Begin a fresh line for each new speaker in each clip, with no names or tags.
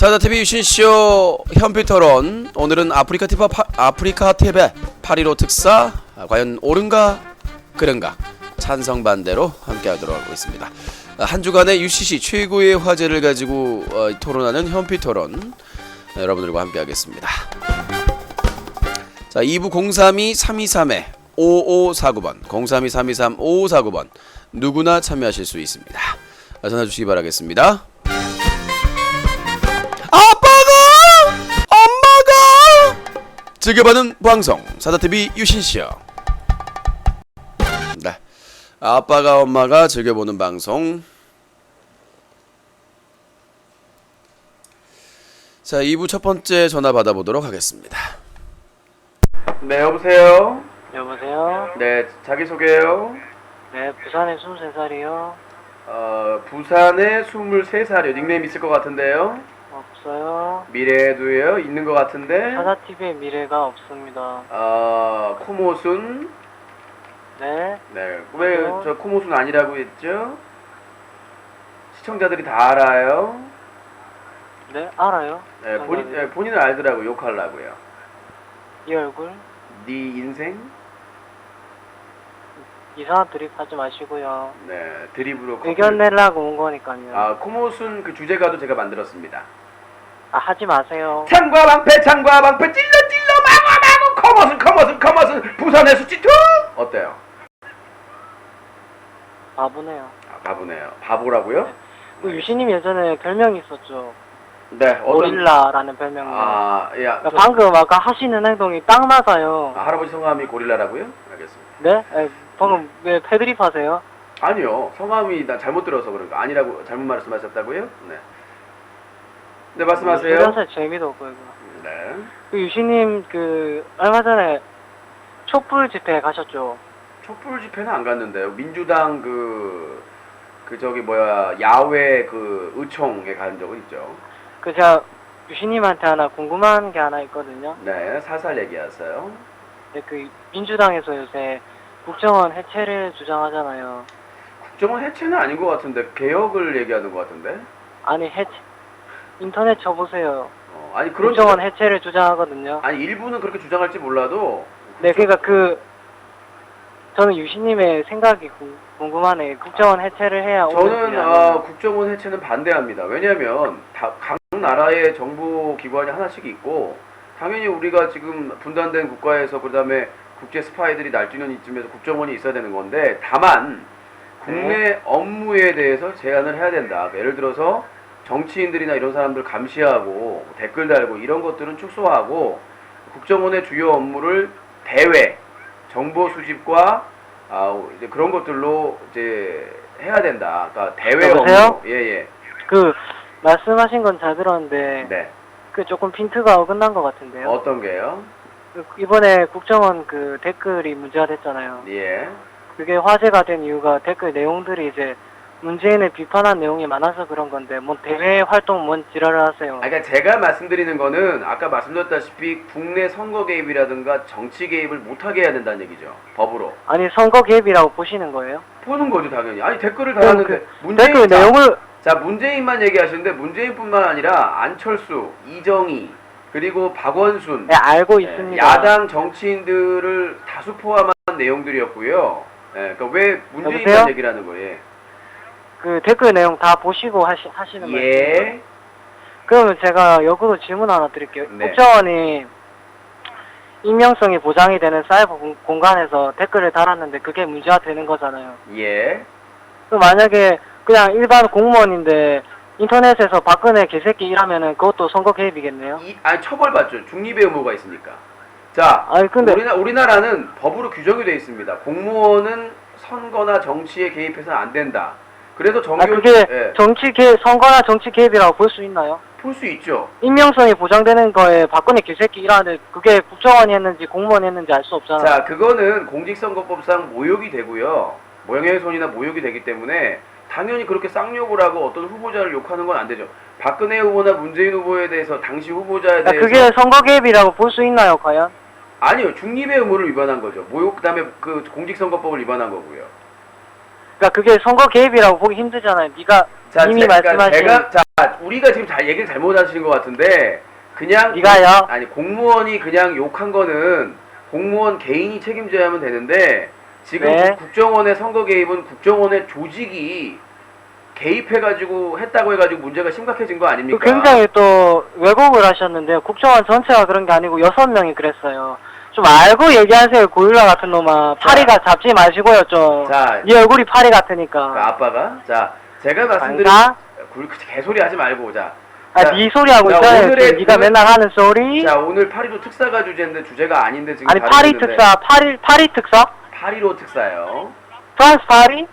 사자TV 유신쇼 현피토론. 오늘은 아프리카 TV 8.15 특사. 과연 옳은가 그른가 찬성 반대로 함께 하도록 하고 있습니다. 한 주간의 UCC 최고의 화제를 가지고 토론하는 현피토론, 여러분들과 함께 하겠습니다. 자, 2부 032-323-5549번 032-323-5549번 누구나 참여하실 수 있습니다. 전화 주시기 바라겠습니다. 엄마가 즐겨보는 방송 사자TV 유신쇼. 네, 아빠가 엄마가 즐겨보는 방송. 자, 2부 첫 번째 전화 받아보도록 하겠습니다. 네, 여보세요?
여보세요?
네, 자기소개요.
네, 부산에 23살이요.
부산에 23살이요. 닉네임 있을 것 같은데요?
없어요.
미래에도요? 있는 것 같은데?
사자TV의 미래가 없습니다.
코모순?
네?
네, 왜 저 코모순 아니라고 했죠? 시청자들이 다 알아요.
네? 알아요?
네, 본인은 알더라고. 욕하려고요.
이 얼굴?
네 인생?
이상한 드립 하지 마시고요.
네, 드립으로
의견 내려고 온 거니까요.
코모순 그 주제가도 제가 만들었습니다.
하지 마세요.
창과 방패 찔러 코모순 부산의 수치투! 어때요?
바보네요.
바보네요. 바보라고요?
그 유신님 예전에 별명이 있었죠.
네,
고릴라라는 별명이. 방금 아까 하시는 행동이 딱 맞아요.
할아버지 성함이 고릴라라고요? 알겠습니다.
네? 방금 왜 패드립 하세요?
아니요, 성함이 나 잘못 들어서 그런가. 아니라고 잘못 말씀하셨다고요? 네. 네, 말씀하세요.
사실 재미도 없고 이거.
네.
그 유신님 얼마 전에 촛불 집회 가셨죠?
촛불 집회는 안 갔는데요. 민주당 야외 의총에 간 적은 있죠.
제가 유신님한테 하나 궁금한 게 하나 있거든요.
네, 살살 얘기하세요.
네, 민주당에서 요새 국정원 해체를 주장하잖아요.
국정원 해체는 아닌 것 같은데 개혁을 얘기하는 것 같은데.
아니 인터넷 쳐보세요.
아니 그런
국정원 해체를 주장하거든요.
아니 일부는 그렇게 주장할지 몰라도.
네, 그러니까 저는 유신님의 생각이 궁금하네. 국정원 해체를 해야
저는 국정원 해체는 반대합니다. 왜냐하면 각 나라의 정부 기관이 하나씩 있고, 당연히 우리가 지금 분단된 국가에서 그다음에 국제 스파이들이 날뛰는 이쯤에서 국정원이 있어야 되는 건데, 다만 국내 업무에 대해서 제한을 해야 된다. 예를 들어서 정치인들이나 이런 사람들 감시하고 댓글 달고 이런 것들은 축소하고, 국정원의 주요 업무를 대외 정보 수집과 이제 그런 것들로 이제 해야 된다. 그러니까 대외
여보세요?
업무. 예.
말씀하신 건 잘 들었는데.
네.
조금 핀트가 어긋난 것 같은데요.
어떤 게요?
이번에 국정원 댓글이 문제가 됐잖아요.
예.
그게 화제가 된 이유가 댓글 내용들이 이제 문재인을 비판한 내용이 많아서 그런 건데, 대외 활동 뭔 지랄을 하세요.
그러니까 제가 말씀드리는 거는 아까 말씀드렸다시피 국내 선거 개입이라든가 정치 개입을 못하게 해야 된다는 얘기죠. 법으로.
아니, 선거 개입이라고 보시는 거예요?
보는 거죠, 당연히. 아니, 댓글을 달았는데
댓글 내용을
문재인만 얘기하시는데, 문재인뿐만 아니라 안철수, 이정희, 그리고 박원순,
네, 알고 있습니다.
야당 정치인들을 다수 포함한 내용들이었고요. 그러니까 왜 문재인만
여보세요?
얘기를 하는 거예요?
댓글 내용 다 보시고 하시는 말이에요.
예.
그러면 제가 역으로 질문 하나 드릴게요.
네.
국정원이 익명성이 보장이 되는 사이버 공간에서 댓글을 달았는데 그게 문제가 되는 거잖아요.
예.
그럼 만약에 그냥 일반 공무원인데 인터넷에서 박근혜 개새끼 일하면은 그것도 선거 개입이겠네요?
처벌받죠. 중립의 의무가 있으니까. 자,
근데
우리나라는 법으로 규정이 되어 있습니다. 공무원은 선거나 정치에 개입해서는 안 된다. 그래서
그게 선거나 정치 개입이라고 볼 수 있나요?
볼 수 있죠.
익명성이 보장되는 거에 박근혜 개새끼 일하는데 그게 국정원이 했는지 공무원이 했는지 알 수 없잖아요.
자, 그거는 공직선거법상 모욕이 되고요. 명예훼손이나 모욕이 되기 때문에 당연히 그렇게 쌍욕을 하고 어떤 후보자를 욕하는 건 안 되죠. 박근혜 후보나 문재인 후보에 대해서 당시 후보자에 대해서
그게 선거 개입이라고 볼 수 있나요, 과연?
아니요. 중립의 의무를 위반한 거죠. 모욕, 그다음에 공직선거법을 위반한 거고요.
그러니까 그게 선거 개입이라고 보기 힘들잖아요. 네가
자,
이미 말씀하신
우리가 지금 얘기를 잘못 하시는 것 같은데, 그냥
네가요?
아니 공무원이 그냥 욕한 거는 공무원 개인이 책임져야 하면 되는데, 지금
네.
국정원의 선거 개입은 국정원의 조직이 개입해가지고 했다고 해가지고 문제가 심각해진 거 아닙니까?
굉장히 또 왜곡을 하셨는데요. 국정원 전체가 그런 게 아니고 6명이 그랬어요. 좀 알고 얘기하세요. 고율라 같은 놈아. 파리가 잡지 마시고요 좀.
자,
네 얼굴이 파리 같으니까.
그 아빠가 자 제가 말씀드린
아니다?
개소리 하지 말고 자.
아,
자,
네 소리 하고
자,
있잖아요.
오늘의-
네가 맨날 하는 소리.
자 오늘 파리로 특사가 주제인데 주제가 아닌데 지금
아니
다루고
파리
있는데.
특사, 파리 특사?
파리로 특사요.
프랑스 파리?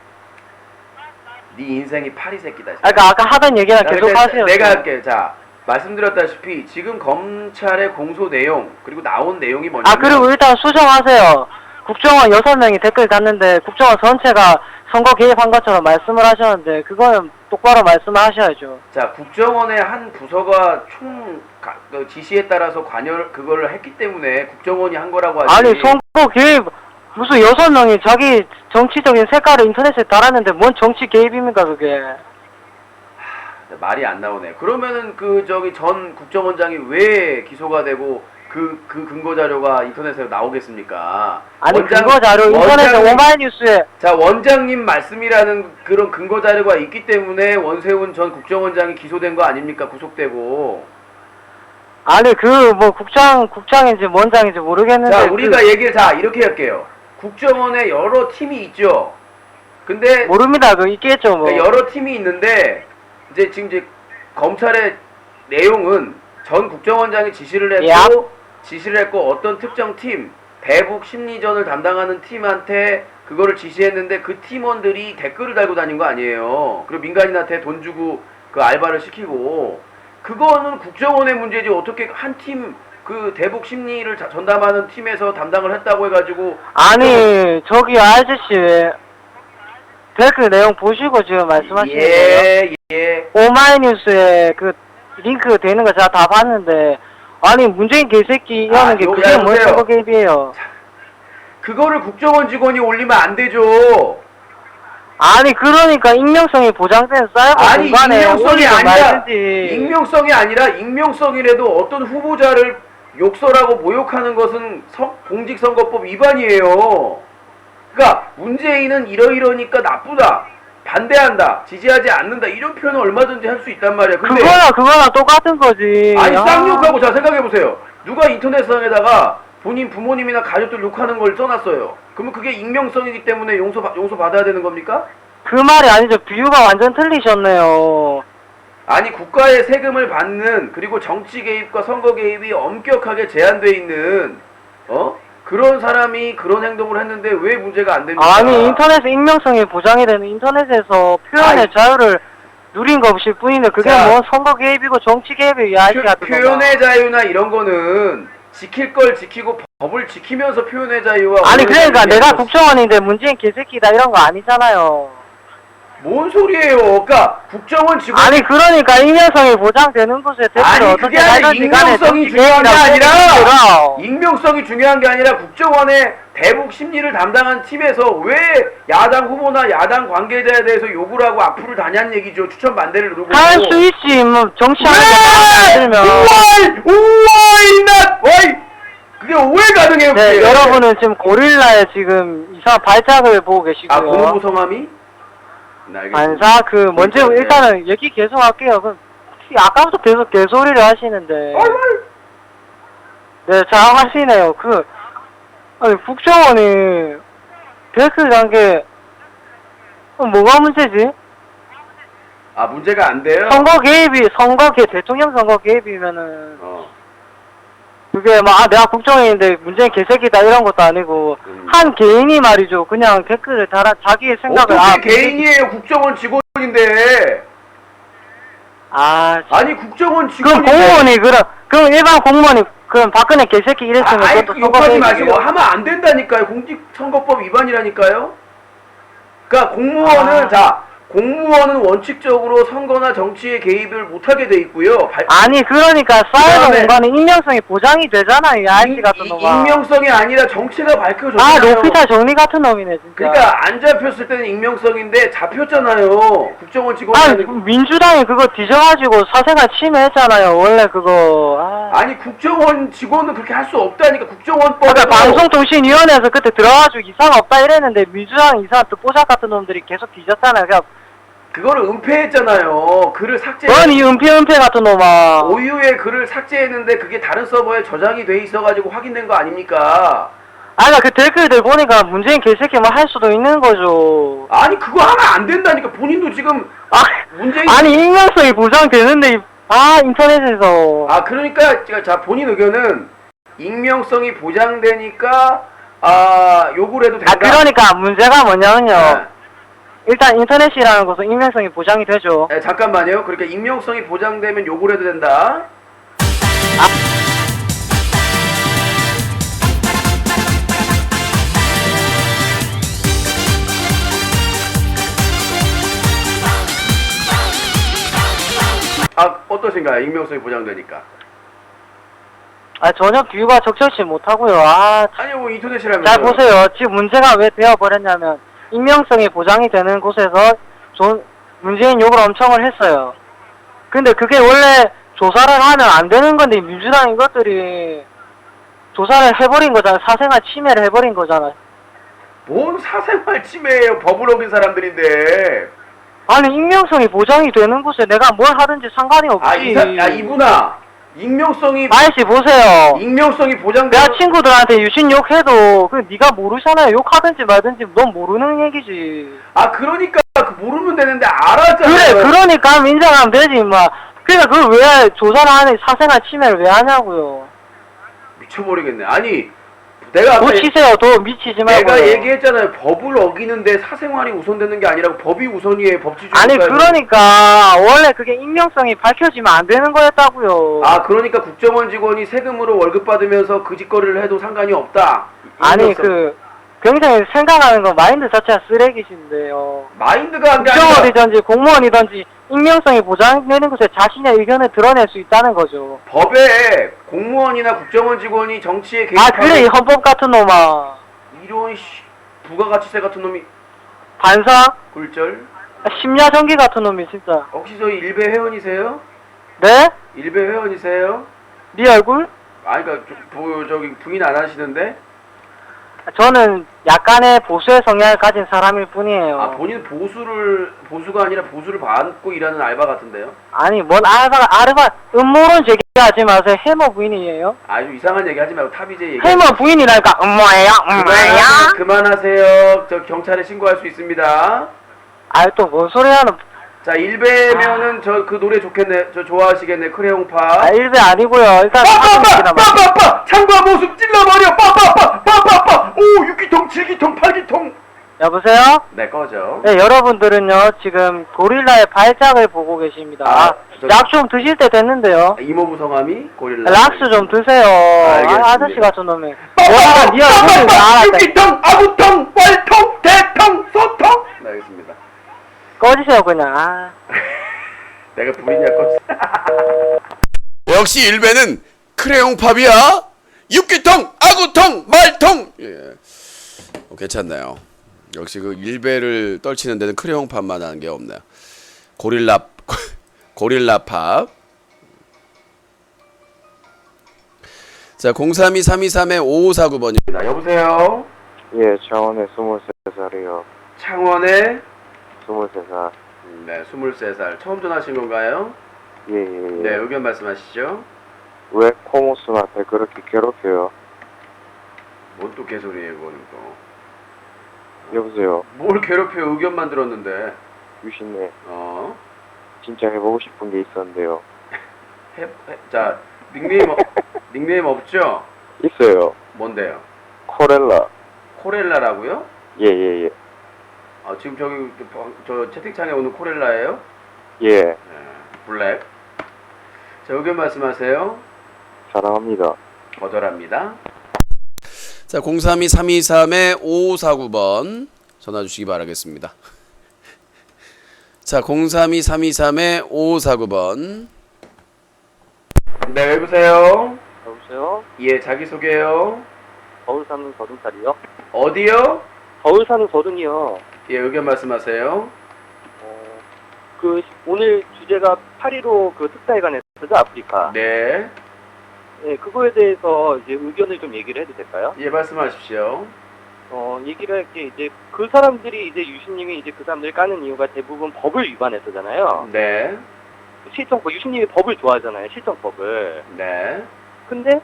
네 인생이 파리 새끼다.
아, 그러니까 아까 하던 얘기나
자,
계속
근데
하세요.
내가
좀.
할게. 자 말씀드렸다시피 지금 검찰의 공소 내용 그리고 나온 내용이 뭐냐면
아, 그리고 일단 수정하세요. 국정원 6명이 댓글 das는데 국정원 전체가 선거 개입한 것처럼 말씀을 하셨는데 그거는 똑바로 말씀을 하셔야죠.
자 국정원의 한 부서가 그 지시에 따라서 그거를 했기 때문에 국정원이 한 거라고 하지.
아니 선거 개입 무슨 6명이 자기 정치적인 색깔을 인터넷에 달았는데 뭔 정치 개입입니까 그게.
말이 안 나오네. 그러면은 전 국정원장이 왜 기소가 되고 그 근거 자료가 인터넷에 나오겠습니까?
아니 근거 자료 인터넷에 오마이뉴스에.
자 원장님 말씀이라는 그런 근거 자료가 있기 때문에 원세훈 전 국정원장이 기소된 거 아닙니까? 구속되고.
아니 그 뭐 국장인지 원장인지 모르겠는데.
자 우리가 이렇게 할게요. 국정원에 여러 팀이 있죠. 근데
모릅니다. 그 있겠죠 뭐.
그러니까 여러 팀이 있는데 지금 검찰의 내용은 전 국정원장이 지시를 했고 어떤 특정 팀 대북 심리전을 담당하는 팀한테 그거를 지시했는데 그 팀원들이 댓글을 달고 다닌 거 아니에요. 그리고 민간인한테 돈 주고 그 알바를 시키고 그거는 국정원의 문제지 어떻게 한 팀 그 대북 심리를 전담하는 팀에서 담당을 했다고 해가지고
아니 저기 아저씨 댓글 내용 보시고 지금 말씀하시는 거예요?
예.
오마이뉴스에 그 링크 되는 거 제가 다 봤는데 아니 문재인 개새끼 이러는 게 그게 뭔
보세요.
선거 개입이에요?
그거를 국정원 직원이 올리면 안 되죠.
아니 그러니까 익명성이 보장된 사이버
아니
공간에
익명성이
올리지
아니라
말든지.
익명성이 아니라 익명성이라도 어떤 후보자를 욕설하고 모욕하는 것은 공직선거법 위반이에요. 그러니까 문재인은 이러이러니까 나쁘다, 반대한다, 지지하지 않는다 이런 표현은 얼마든지 할 수 있단 말이야. 근데
그거나 똑같은 거지.
아니 쌍욕하고 자 생각해보세요. 누가 인터넷상에다가 본인 부모님이나 가족들 욕하는 걸 써놨어요. 그러면 그게 익명성이기 때문에 용서 받아야 되는 겁니까?
그 말이 아니죠. 비유가 완전 틀리셨네요.
아니 국가의 세금을 받는 그리고 정치 개입과 선거 개입이 엄격하게 제한돼 있는 그런 사람이 그런 행동을 했는데 왜 문제가 안 됩니까?
아니 인터넷 익명성이 보장이 되는 인터넷에서 표현의 자유를 누린 것일 뿐인데 그게 뭐 선거 개입이고 정치 개입이 아이씨 같은 거.
표현의 자유나 이런 거는 지킬 걸 지키고 법을 지키면서 표현의 자유와
아니 그러니까 내가 국정원인데 문재인 개새끼다 이런 거 아니잖아요.
뭔 소리예요? 그러니까 국정원 직원
아니 그러니까 익명성이 보장되는 곳에 댓글을 어떻게 달든지 간에
익명성이
정치
중요한 게 아니라
개입이라고.
익명성이 중요한 게 아니라 국정원의 대북 심리를 담당한 팀에서 왜 야당 후보나 야당 관계자에 대해서 욕을 하고 앞으로 다냐는 얘기죠. 추천 반대를 누르고
할 수 있지 뭐 정치하는 게 마음에 안 들면.
와이 그게 왜 가능해요?
네
그게?
여러분은 지금 고릴라의 지금 이상한 발작을 보고 계시고요.
공무 성함이?
반사 먼저 일단은 얘기 계속 할게요. 아까부터 계속 개소리를 하시는데. 네, 잘하시네요. 아니 국정원이 댓글 단계 뭐가 문제지?
아 문제가 안 돼요?
대통령 선거 개입이면은 그게 내가 국정원인데 문재인 개새끼다 이런 것도 아니고 한 개인이 말이죠. 그냥 댓글을 달아 자기의 생각을
어떻게 개인이에요? 국정원 직원인데. 아니 국정원 직원인데.
그럼 공무원이 그럼 일반 공무원이 그럼 박근혜 개새끼 이랬으면
아니
그것도
욕하지 마시고 하면 안 된다니까요. 공직선거법 위반이라니까요. 그러니까 공무원은 공무원은 원칙적으로 선거나 정치에 개입을 못하게 돼 있고요.
아니 그러니까 사이버
그다음에
공간은 익명성이 보장이 되잖아요. 이 아저씨 같은 놈아.
익명성이 아니라 정체가
아
밝혀졌잖아요.
로피타 정리 같은 놈이네 진짜.
그러니까 안 잡혔을 때는 익명성인데 잡혔잖아요. 국정원 직원이
아니 민주당이 그거 뒤져가지고 사생활 침해했잖아요. 원래 그거.
아니 국정원 직원은 그렇게 할 수 없다니까. 국정원법에
그러니까 방송통신위원회에서 그때 들어가지고 이상 없다 이랬는데 민주당 이상 또 뽀샵 같은 놈들이 계속 뒤졌잖아요. 그냥
그거를 은폐했잖아요. 글을 삭제.
넌 이 은폐 같은 놈아.
오유의 글을 삭제했는데 그게 다른 서버에 저장이 돼 있어가지고 확인된 거 아닙니까?
아니 그 댓글들 보니까 문재인 개새끼만 할 수도 있는 거죠.
아니 그거 하면 안 된다니까. 본인도 지금 문재인
아니 익명성이 보장되는데 인터넷에서
그러니까 자 본인 의견은 익명성이 보장되니까 요구를 해도 된다.
그러니까 문제가 뭐냐면요.
네.
일단 인터넷이라는 것은 익명성이 보장이 되죠.
네, 잠깐만요. 그러니까 익명성이 보장되면 요구를 해도 된다. 어떠신가요? 익명성이 보장되니까.
전혀 비유가 적절치 못하고요.
아니 뭐 인터넷이라면서.
잘 보세요. 지금 문제가 왜 되어버렸냐면 익명성이 보장이 되는 곳에서 문재인 욕을 엄청을 했어요. 근데 그게 원래 조사를 하면 안 되는 건데 민주당 이것들이 조사를 해버린 거잖아. 사생활 침해를 해버린 거잖아.
뭔 사생활 침해예요. 법을 어긴 사람들인데.
아니 익명성이 보장이 되는 곳에 내가 뭘 하든지 상관이 없지.
이분아 익명성이
아저씨 보세요.
익명성이 보장되는.
내가 친구들한테 유신 욕해도 네가 모르잖아요. 욕하든지 말든지 넌 모르는 얘기지.
그러니까 모르면 되는데 알았잖아요.
그래 그러니까 인정하면 되지 임마. 그러니까 그걸 왜 조사를 하는 사생활 침해를 왜 하냐고요.
미쳐버리겠네. 아니 내가
도 치세요. 도 미치지 말고.
내가 얘기했잖아요. 법을 어기는데 사생활이 우선되는 게 아니라 법이 우선이에요. 법치주의.
아니 그러니까 원래 그게 익명성이 밝혀지면 안 되는 거였다고요.
그러니까 국정원 직원이 세금으로 월급 받으면서 그 짓거리를 해도 상관이 없다.
아니 굉장히 생각하는 거 마인드 자체가 쓰레기신데요.
마인드가 안 돼.
국정원이든지 공무원이든지 익명성이 보장되는 곳에 자신의 의견을 드러낼 수 있다는 거죠.
법에 공무원이나 국정원 직원이 정치에 개입하는
그래 이 헌법 같은 놈아.
이런 부가가치세 같은 놈이.
반사?
굴절.
심야전기 같은 놈이 진짜.
혹시 저희 일베 회원이세요?
네?
일베 회원이세요?
네 얼굴?
그러니까 저기 부인 안 하시는데?
저는 약간의 보수의 성향을 가진 사람일 뿐이에요.
본인 보수가 아니라 보수를 받고 일하는 알바 같은데요? 아니,
뭔 아르바, 음모론 제기하지 마세요. 해머 부인이에요?
아주 이상한 얘기 하지 말고 탑이제 얘기.
해머 부인이라니까, 음모예요?
그만하세요. 저 경찰에 신고할 수 있습니다.
또 뭔 소리 하는.
자, 일베면은 저 그 노래 좋겠네. 저 좋아하시겠네. 크레용파.
일베 아니고요. 일단
빠빠빠! 창과 모습 찔러버려! 빠빠빠! 오, 6기통, 7기통, 8기통!
여보세요?
네, 꺼져.
네, 여러분들은요, 지금 고릴라의 발작을 보고 계십니다. 약 좀 드실 때 됐는데요.
이모부 성함이 고릴라.
락스 좀 드세요. 아저씨 같은 놈이.
네 얼굴을 6기통, 아구통, 월통, 대통, 소통! 네, 알겠습니다.
꺼지세요, 그냥.
내가 부리냐, 꺼지.
역시 일베는 크레용팝이야. 육기통, 아구통, 말통. 예, 괜찮네요. 역시 그 일베를 떨치는 데는 크레용팝만 하는 게 없네요. 고릴라팝. 자, 032-323-5549번입니다.
여보세요?
예, 창원에 23살이요.
창원에
23살.
네, 23살. 처음 전화하신 건가요?
예.
네, 의견 말씀하시죠.
왜 코모스한테 그렇게 괴롭혀요?
뭔 또 개소리예요, 그거는 또.
여보세요.
뭘 괴롭혀요? 의견만 들었는데.
유신님,
어?
진짜 해보고 싶은 게 있었는데요.
자, 닉네임 없죠?
있어요.
뭔데요?
코렐라.
코렐라라고요?
예.
지금 저 채팅창에 오는 코렐라예요?
예,
네, 블랙. 자, 의견 말씀하세요.
사랑합니다.
거절합니다.
자, 032-323-5549번 전화 주시기 바라겠습니다. 자, 032-323-5549번.
네, 여보세요?
여보세요?
예, 자기소개요.
서울 사는 30살이요?
어디요?
서울 사는 30이요.
예, 의견 말씀하세요.
오늘 주제가 8.15 그 특사회관에서죠, 아프리카.
네.
네, 그거에 대해서 이제 의견을 좀 얘기를 해도 될까요?
예, 말씀하십시오.
얘기를 할 게 이제 그 사람들이 이제 유신님이 이제 그 사람들 까는 이유가 대부분 법을 위반했었잖아요.
네.
실정법, 유신님이 법을 좋아하잖아요, 실정법을.
네.
근데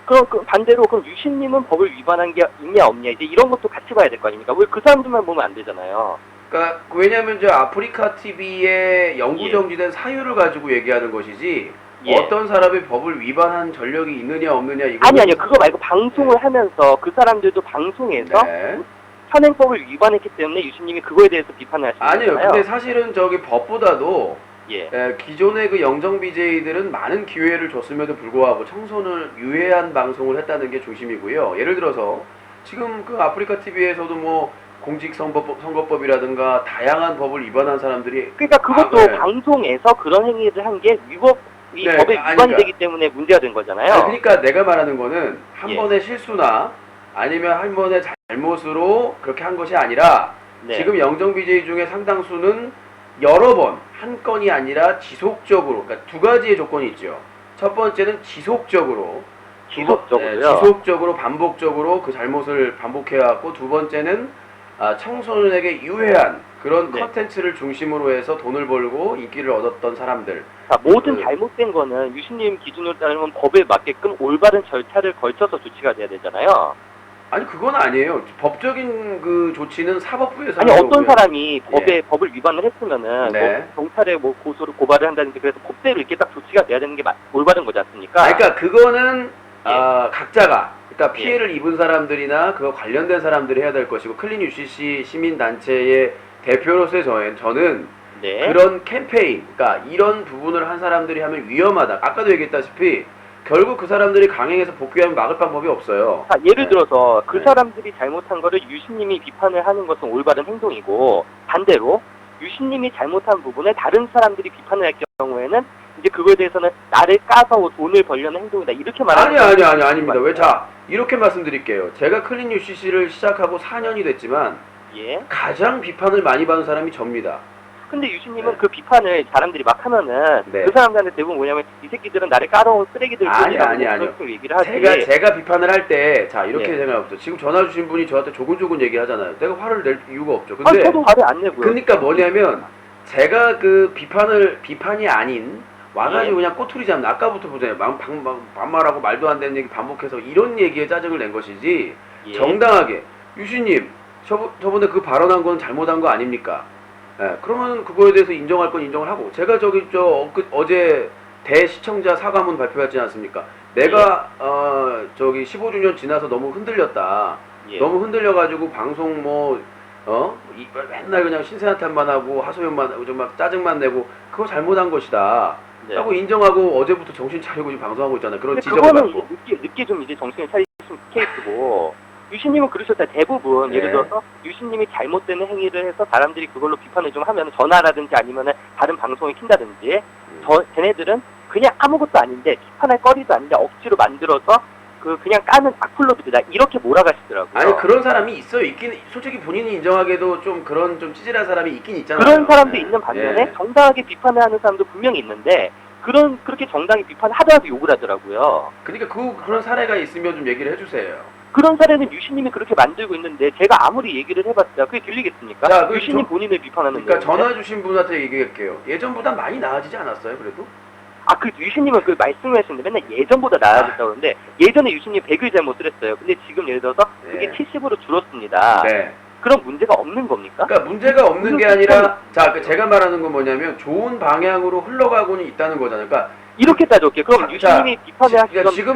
그럼 그 반대로 그럼 유신님은 법을 위반한 게 있냐 없냐 이제 이런 것도 같이 봐야 될 거 아닙니까? 왜 그 사람들만 보면 안 되잖아요.
그러니까 왜냐하면 저 아프리카 TV의 영구정지된 사유를 가지고 얘기하는 것이지
예.
어떤 사람이 법을 위반한 전력이 있느냐 없느냐 이거
아니요 그거 말고 방송을 하면서 그 사람들도 방송에서
네.
현행법을 위반했기 때문에 유신님이 그거에 대해서 비판을 하시는
아니요.
거잖아요.
근데 사실은 저기 법보다도
예.
기존의 그 영정 BJ들은 많은 기회를 줬음에도 불구하고 청소를 유해한 방송을 했다는 게 중심이고요. 예를 들어서 지금 그 아프리카 TV에서도 뭐 공직선거법이라든가 다양한 법을 위반한 사람들이
그러니까 그것도
네.
방송에서 그런 행위를 한 게 위법이
네,
법에 위반이
그러니까.
되기 때문에 문제가 된 거잖아요.
아니, 그러니까 내가 말하는 거는 한
예.
번의 실수나 아니면 한 번의 잘못으로 그렇게 한 것이 아니라
네.
지금 영정 BJ 중에 상당수는 여러 번, 한 건이 아니라 지속적으로, 그러니까 두 가지의 조건이 있죠. 첫 번째는 지속적으로,
지속적으로요?
지속적으로 반복적으로 그 잘못을 반복해왔고, 두 번째는 청소년에게 유해한 그런
네.
컨텐츠를 중심으로 해서 돈을 벌고 인기를 얻었던 사람들.
자, 모든
그-
잘못된 거는 유신님 기준으로 따르면 법에 맞게끔 올바른 절차를 걸쳐서 조치가 돼야 되잖아요.
아니 그건 아니에요. 법적인 그 조치는 사법부에서
아니
하는
어떤
거고요.
사람이 법을 위반을 했으면은
네.
뭐 경찰에 뭐 고소를 고발을 한다든지 그래서 법대로 이렇게 딱 조치가 돼야 되는 게 올바른 거지 않습니까?
그러니까 그거는
예.
각자가 그러니까 피해를 입은 사람들이나 그거 관련된 사람들이 해야 될 것이고 클린 UCC 시민단체의 대표로서의 저는
네.
그런 캠페인, 그러니까 이런 부분을 한 사람들이 하면 위험하다. 아까도 얘기했다시피 결국 그 사람들이 강행해서 복귀하면 막을 방법이 없어요.
자, 예를
네.
들어서 그
네.
사람들이 잘못한 거를 유신님이 비판을 하는 것은 올바른 행동이고 반대로 유신님이 잘못한 부분에 다른 사람들이 비판을 할 경우에는 이제 그거에 대해서는 나를 까서 돈을 벌려는 행동이다 이렇게 말하는
아닙니다. 왜 자 이렇게 말씀드릴게요. 제가 클린 UCC를 시작하고 4년이 됐지만
예.
가장 비판을 많이 받은 사람이 접니다.
근데 유신님은
네.
그 비판을 사람들이 막 하면은
네.
그 사람들한테 대부분 뭐냐면 이 새끼들은 나를 까다로운 쓰레기들
아니요.
그런 식으로 얘기를 하지.
제가 비판을 할 때 자 이렇게
네.
생각해보세요. 지금 전화 주신 분이 저한테 조근조근 얘기하잖아요. 내가 화를 낼 이유가 없죠.
아니
근데
저도 화를 안 내고요.
그러니까 뭐냐면 제가 그 비판이 아닌 와가지고
예.
그냥 꼬투리 잡는 아까부터 보잖아요. 반말하고 말도 안 되는 얘기 반복해서 이런 얘기에 짜증을 낸 것이지
예.
정당하게 유신님 저번에 그 발언한 건 잘못한 거 아닙니까? 예, 그러면 그거에 대해서 인정할 건 인정을 하고 제가 어제 대시청자 사과문 발표했지 않습니까? 내가 저기 15주년 지나서 너무 흔들렸다.
예.
너무 흔들려가지고 방송 맨날 그냥 신세한탄만 하고 하소연만 하고 좀 막 짜증만 내고 그거 잘못한 것이다.
네.
라고 인정하고 어제부터 정신 차리고 지금 방송하고 있잖아요. 그런
근데
지적을
그거는
받고.
늦게 좀 이제 정신을 차리신 케이스고 유신님은 그러셨다. 대부분
네.
예를 들어서 유신님이 잘못된 행위를 해서 사람들이 그걸로 비판을 좀 하면 전화라든지 아니면은 다른 방송에 킨다든지 걔네들은 그냥 아무것도 아닌데 비판할 거리도 아닌데 억지로 만들어서 그냥 까는 악플러들이다 이렇게 몰아가시더라고요.
아니 그런 사람이 있어요. 솔직히 본인이 인정하기에도 좀 그런 좀 찌질한 사람이 있긴 있잖아요.
그런 사람도
네.
있는 반면에
예.
정당하게 비판을 하는 사람도 분명히 있는데 그렇게 정당히 비판을 하더라도 욕을 하더라고요.
그러니까 그런 사례가 있으면 좀 얘기를 해주세요.
그런 사례는 유신님이 그렇게 만들고 있는데 제가 아무리 얘기를 해봤자 그게 들리겠습니까?
자,
유신님 본인을 비판하는
그러니까
거예요.
전화 주신 분한테 얘기할게요. 예전보다 많이 나아지지 않았어요, 그래도?
그 유신님은 그 말씀을 하시는데 맨날 예전보다 나아졌다고 그러는데 예전에 유신님 100일 잘못을 했어요. 근데 지금 예를 들어서 그게
네.
70으로 줄었습니다.
네.
그런 문제가 없는 겁니까?
그러니까 문제가 없는 게 아니라 제가 말하는 건 뭐냐면 좋은 방향으로 흘러가고는 있다는 거잖아요. 그러니까
이렇게 따져볼게요. 그럼 유신님이 비판을 하시던
지금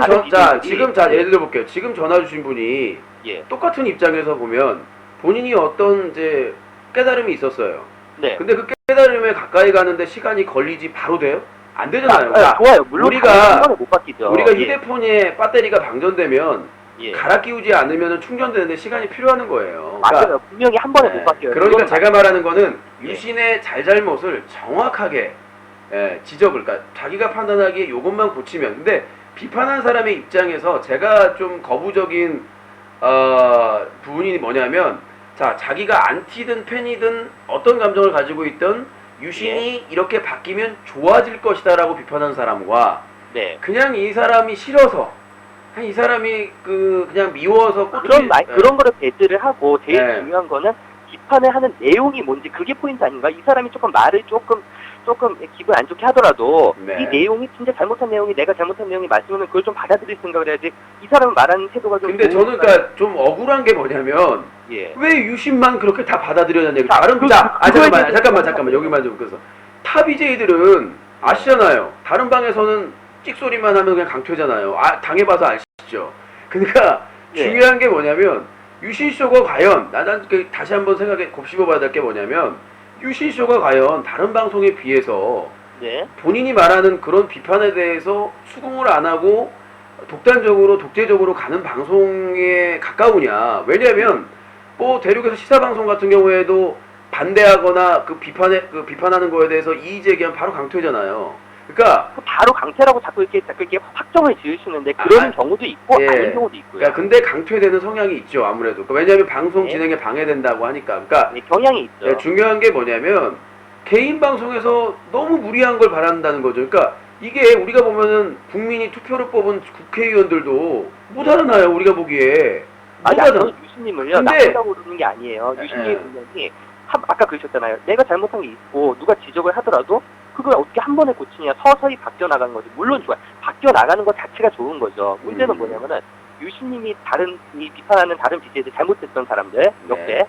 예를 들어 볼게요. 지금 전화 주신 분이
예.
똑같은 입장에서 보면 본인이 어떤 이제 깨달음이 있었어요.
네.
근데 그 깨달음에 가까이 가는데 시간이 걸리지 바로 돼요? 안 되잖아요.
좋아요. 물론
우리가
못 바뀌죠.
우리가
예.
휴대폰에 배터리가 방전되면
예.
갈아 끼우지 않으면 충전되는데 시간이 필요한 거예요.
맞아요. 분명히 한 번에
네.
못 바뀌어요.
그러니까
그건
제가 말하는 거는
예.
유신의 잘잘못을 정확하게 지적을, 그러니까 자기가 판단하기에 이것만 고치면. 근데 비판한 사람의 입장에서 제가 좀 거부적인 부분이 뭐냐면, 자, 자기가 안티든 팬이든 어떤 감정을 가지고 있든 유신이 이렇게 바뀌면 좋아질 것이다라고 비판하는 사람과
네.
그냥 이 사람이 싫어서, 그냥 이 사람이 그냥 미워서
그런 거를 배제를 하고 제일
네.
중요한 거는 비판을 하는 내용이 뭔지 그게 포인트 아닌가? 이 사람이 조금 말을 조금 기분 안 좋게 하더라도
네.
이 내용이 진짜 잘못한 내용이 내가 잘못한 내용이 맞으면 그걸 좀 받아들일 생각을 해야지. 이 사람은 말하는 태도가 좀
근데 저는
좋으니까.
그러니까 좀 억울한 게 뭐냐면
예.
왜 유신만 그렇게 다 받아들여냐는 얘기.
자,
다른
그거에
잠깐만 여기만 좀 끊어서. 타 BJ들은 아시잖아요. 다른 방에서는 찍소리만 하면 그냥 강퇴잖아요. 당해봐서 아시죠. 그러니까
예.
중요한 게 뭐냐면 유신쇼가 과연 난 다시 한번 곱씹어봐야 될 게 뭐냐면 유신쇼가 과연 다른 방송에 비해서
네.
본인이 말하는 그런 비판에 대해서 수긍을 안 하고 독재적으로 가는 방송에 가까우냐. 왜냐하면 뭐 대륙에서 시사방송 같은 경우에도 반대하거나 비판하는 거에 대해서 이의 제기하면 바로 강퇴잖아요. 그러니까
바로 강퇴라고 자꾸 이렇게 확정을 지으시는데 그런 경우도 있고
예.
아닌 경우도 있고요.
그러니까 근데 강퇴되는 성향이 있죠, 아무래도. 그러니까 왜냐하면 방송
네.
진행에 방해된다고 하니까. 그러니까
네, 경향이 있죠.
중요한 게 뭐냐면 개인 방송에서 너무 무리한 걸 바란다는 거죠. 그러니까 이게 우리가 보면은 국민이 투표를 뽑은 국회의원들도 못 알아나요, 우리가 보기에. 못
아니,
알아나.
저는 유신님을요,
근데-
나쁘다고 그러는 게 아니에요. 유신님
예.
분명히 아까 그러셨잖아요. 내가 잘못한 게 있고 누가 지적을 하더라도 그걸 어떻게 한 번에 고치냐, 서서히 바뀌어 나가는 거지. 물론 좋아요. 바뀌어 나가는 것 자체가 좋은 거죠. 문제는 뭐냐면은 유신님이 비판하는 다른 BJ들 잘못했던 사람들 역대
네.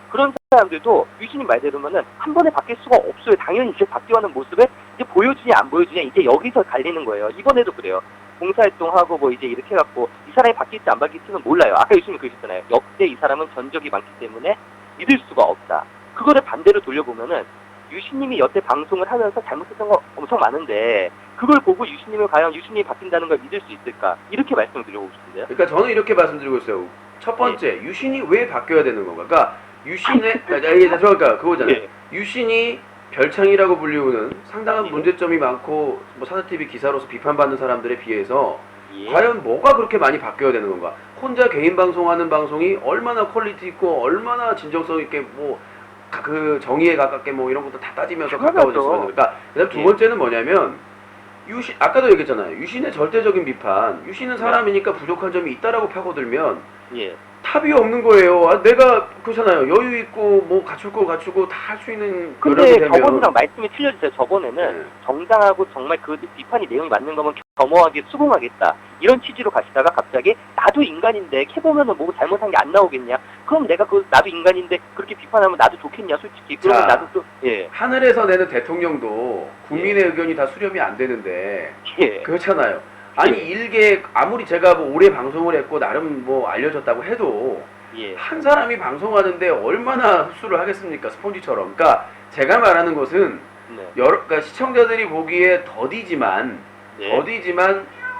그런 사람들도 유신님 말대로면은 한 번에 바뀔 수가 없어요. 당연히 이제 바뀌어가는 모습을 이제 보여주냐 안 보여주냐 이제 여기서 갈리는 거예요. 이번에도 그래요. 봉사활동하고 뭐 이제 이렇게 해갖고 이 사람이 바뀔지 안 바뀔지는 몰라요. 아까 유신님 그러셨잖아요. 역대 이 사람은 전적이 많기 때문에 믿을 수가 없다. 그거를 반대로 돌려보면은 유신님이 여태 방송을 하면서 잘못했던 거 엄청 많은데 그걸 보고 유신님을 과연 유신님이 바뀐다는 걸 믿을 수 있을까? 이렇게 말씀을 드리고 싶은데요.
그러니까 저는 이렇게 말씀드리고 있어요. 첫 번째, 유신이 왜 바뀌어야 되는 건가? 그러니까 유신의 그러니까 그거잖아요.
예.
유신이 별창이라고 불리우는 상당한
예.
문제점이 많고 뭐 사자TV 기사로서 비판받는 사람들에 비해서
예.
과연 뭐가 그렇게 많이 바뀌어야 되는 건가? 혼자 개인 방송하는 방송이 얼마나 퀄리티 있고 얼마나 진정성 있게 뭐 정의에 가깝게 뭐 이런 것도 다 따지면서 가까워질 수 있는. 그러니까 그다음 두
예.
번째는 뭐냐면 유신, 아까도 얘기했잖아요. 유신의 절대적인 비판. 유신은 사람이니까 부족한 점이 있다라고 파고들면
예.
탑이 없는 거예요. 내가 그렇잖아요. 여유 있고 뭐 갖출 거 갖추고 다 할 수 있는
근데
여력이 되면.
저번이랑 말씀이 틀려주세요. 저번에는
네.
정당하고 정말 그 비판이 내용이 맞는 거면 겸허하게 수긍하겠다. 이런 취지로 가시다가 갑자기 나도 인간인데 캐보면은 뭐 잘못한 게 안 나오겠냐? 그럼 내가 나도 인간인데 그렇게 비판하면 나도 좋겠냐? 솔직히. 그러면
자.
나도 또 예.
하늘에서 내는 대통령도 국민의 의견이 다 수렴이 안 되는데
예.
그렇잖아요. 아니 일개 아무리 제가 뭐 오래 방송을 했고 나름 뭐 알려졌다고 해도
예.
한 사람이 방송하는데 얼마나 흡수를 하겠습니까? 스폰지처럼. 그러니까 제가 말하는 것은
네.
그러니까 시청자들이 보기에 더디지만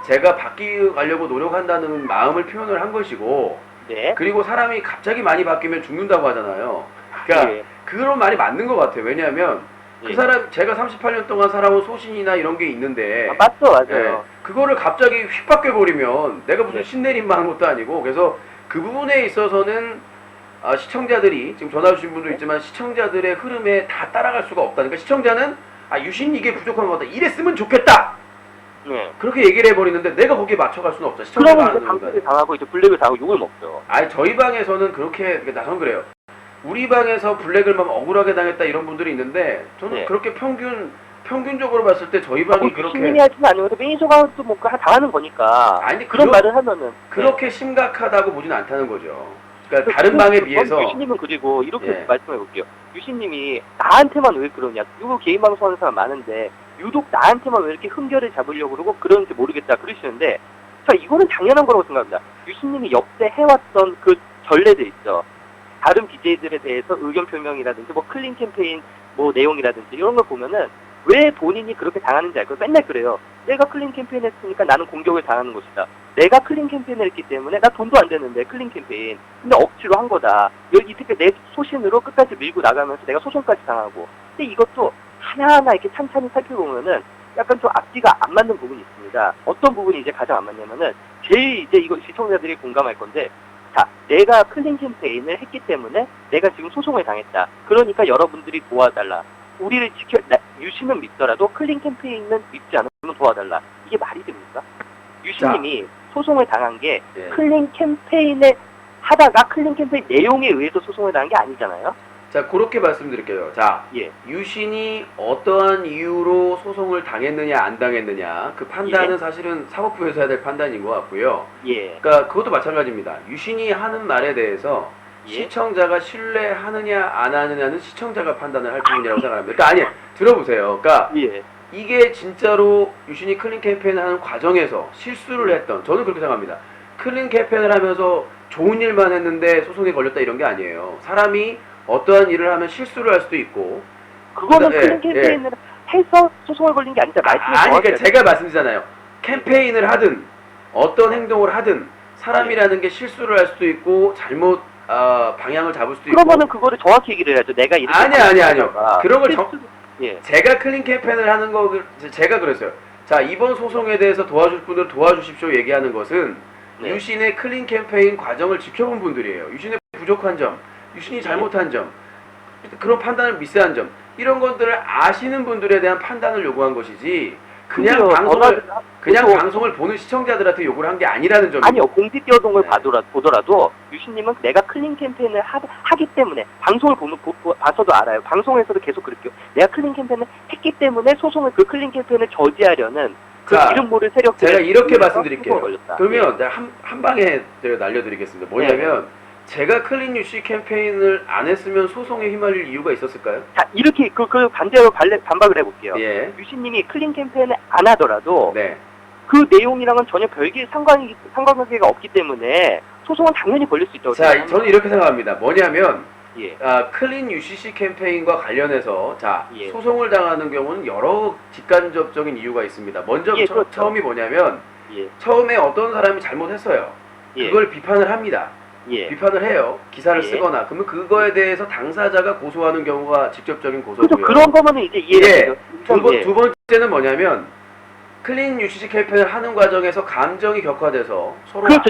제가 바뀌어가려고 노력한다는 마음을 표현을 한 것이고
네.
그리고 사람이 갑자기 많이 바뀌면 죽는다고 하잖아요. 그러니까
예.
그런 말이 맞는 것 같아요. 왜냐하면 그
예.
사람 제가 38년 동안 살아온 소신이나 이런 게 있는데
맞죠, 맞아요.
그거를 갑자기 휙 바뀌어버리면 내가 무슨
네.
신내림만 한 것도 아니고 그래서 그 부분에 있어서는 시청자들이 지금 전화 주신 분도 있지만 시청자들의 흐름에 다 따라갈 수가 없다. 그러니까 시청자는 유신 이게 부족한 거다. 이랬으면 좋겠다.
네.
그렇게 얘기를 해버리는데 내가 거기에 맞춰갈 수는 없죠. 시청자가
그러면 이제
하는
강퇴를
거니까.
당하고 이제 블랙을 당하고 욕을 먹죠.
아니 저희 방에서는 그렇게 나선 그래요. 우리 방에서 블랙을 막 억울하게 당했다 이런 분들이 있는데 저는
네.
그렇게 평균적으로 봤을 때 저희 방이 그렇게
신님이 하지는 아니고 매니저가 또 뭔가 당하는 거니까
아니
그런 말을 하면은
그렇게 심각하다고 보진 않다는 거죠. 그러니까
네.
다른 방에 비해서
유신님은 그리고 이렇게
예.
말씀해 볼게요. 유신님이 나한테만 왜 그러냐? 이거 개인 방송하는 사람 많은데 유독 나한테만 왜 이렇게 흠결을 잡으려고 그러고 그러는지 모르겠다 그러시는데 자 이거는 당연한 거라고 생각합니다. 유신님이 역대 해왔던 그 전례들 있죠. 다른 BJ들에 대해서 의견 표명이라든지 뭐 클린 캠페인 뭐 내용이라든지 이런 걸 보면은 왜 본인이 그렇게 당하는지 알고 맨날 그래요. 내가 클린 캠페인 했으니까 나는 공격을 당하는 것이다. 내가 클린 캠페인을 했기 때문에 나 돈도 안 되는데 클린 캠페인 근데 억지로 한 거다. 여기 이렇게 내 소신으로 끝까지 밀고 나가면서 내가 소송까지 당하고. 근데 이것도 하나하나 이렇게 찬찬히 살펴보면은 약간 좀 앞뒤가 안 맞는 부분이 있습니다. 어떤 부분이 이제 가장 안 맞냐면은 제일 이제 이거 시청자들이 공감할 건데, 자, 내가 클린 캠페인을 했기 때문에 내가 지금 소송을 당했다. 그러니까 여러분들이 도와달라. 우리를 유신은 믿더라도 클린 캠페인은 믿지 않으면 도와달라. 이게 말이 됩니까? 유신님이 소송을 당한 게
예.
클린 캠페인을 하다가 클린 캠페인 내용에 의해서 소송을 당한 게 아니잖아요.
자, 그렇게 말씀드릴게요. 자,
예.
유신이 어떠한 이유로 소송을 당했느냐 안 당했느냐 그 판단은
예.
사실은 사법부에서 해야 될 판단인 것 같고요.
예.
그러니까 그것도 마찬가지입니다. 유신이 하는 말에 대해서
예.
시청자가 신뢰하느냐 안 하느냐는 시청자가 판단을 할 부분이라고 생각합니다. 그러니까 아니, 들어보세요. 그러니까
예.
이게 진짜로 유신이 클린 캠페인을 하는 과정에서 실수를 했던, 저는 그렇게 생각합니다. 클린 캠페인을 하면서 좋은 일만 했는데 소송에 걸렸다 이런 게 아니에요. 사람이 어떠한 일을 하면 실수를 할 수도 있고.
그거는
예,
클린 캠페인을 해서 소송을 걸린 게 아니잖아.
아니, 그러니까 제가 말씀드리잖아요. 캠페인을 하든 어떤 행동을 하든 사람이라는 게 실수를 할 수도 있고 잘못 방향을 잡을 수도 있고.
그러면은 그거를 정확히 얘기를 해야죠. 내가 이렇게
아니요. 그런 걸
예.
제가 클린 캠페인을 하는 거 제가 그랬어요. 자, 이번 소송에 대해서 도와줄 분들 도와주십시오 얘기하는 것은
네.
유신의 클린 캠페인 과정을 지켜본 분들이에요. 유신의 부족한 점, 유신이 잘못한 점, 그런 판단을 미스한 점, 이런 것들을 아시는 분들에 대한 판단을 요구한 것이지 그냥 방송을 보는 시청자들한테 요구를 한 게 아니라는 점이에요.
아니요, 공지 띄어둔 걸
네.
보더라도 유신님은 내가 클린 캠페인을 하기 때문에 방송을 봐서도 알아요. 방송에서도 계속 그랬죠. 내가 클린 캠페인을 했기 때문에 소송을 그 클린 캠페인을 저지하려는 그
자,
이름 모를 세력들의
제가 이렇게
힘으로
말씀드릴게요.
소송을 걸렸다.
그러면 내가 한 방에 제가 날려드리겠습니다. 뭐냐면 제가 클린 유시 캠페인을 안 했으면 소송에 휘말릴 이유가 있었을까요?
자, 이렇게 그 반대로 반박을 해볼게요.
예.
유신님이 클린 캠페인을 안 하더라도
네.
그 내용이랑은 전혀 별개의 상관관계가 없기 때문에 소송은 당연히 걸릴 수 있다고
자,
생각합니다.
저는 이렇게 생각합니다. 뭐냐면
예.
클린 UCC 캠페인과 관련해서
예.
소송을 당하는 경우는 여러 직간접적인 이유가 있습니다. 먼저
예, 그렇죠.
처음이 뭐냐면
예.
처음에 어떤 사람이 잘못했어요.
예.
그걸 비판을 합니다.
예.
비판을 해요. 기사를
예.
쓰거나. 그러면 그거에 대해서 당사자가 고소하는 경우가 직접적인
그죠.
고소고요.
그런 거면은 이제 이해가
예.
되죠.
두 번째는 뭐냐면 클린 UCC 캠페인을 하는 과정에서 감정이 격화돼서 서로
그렇죠.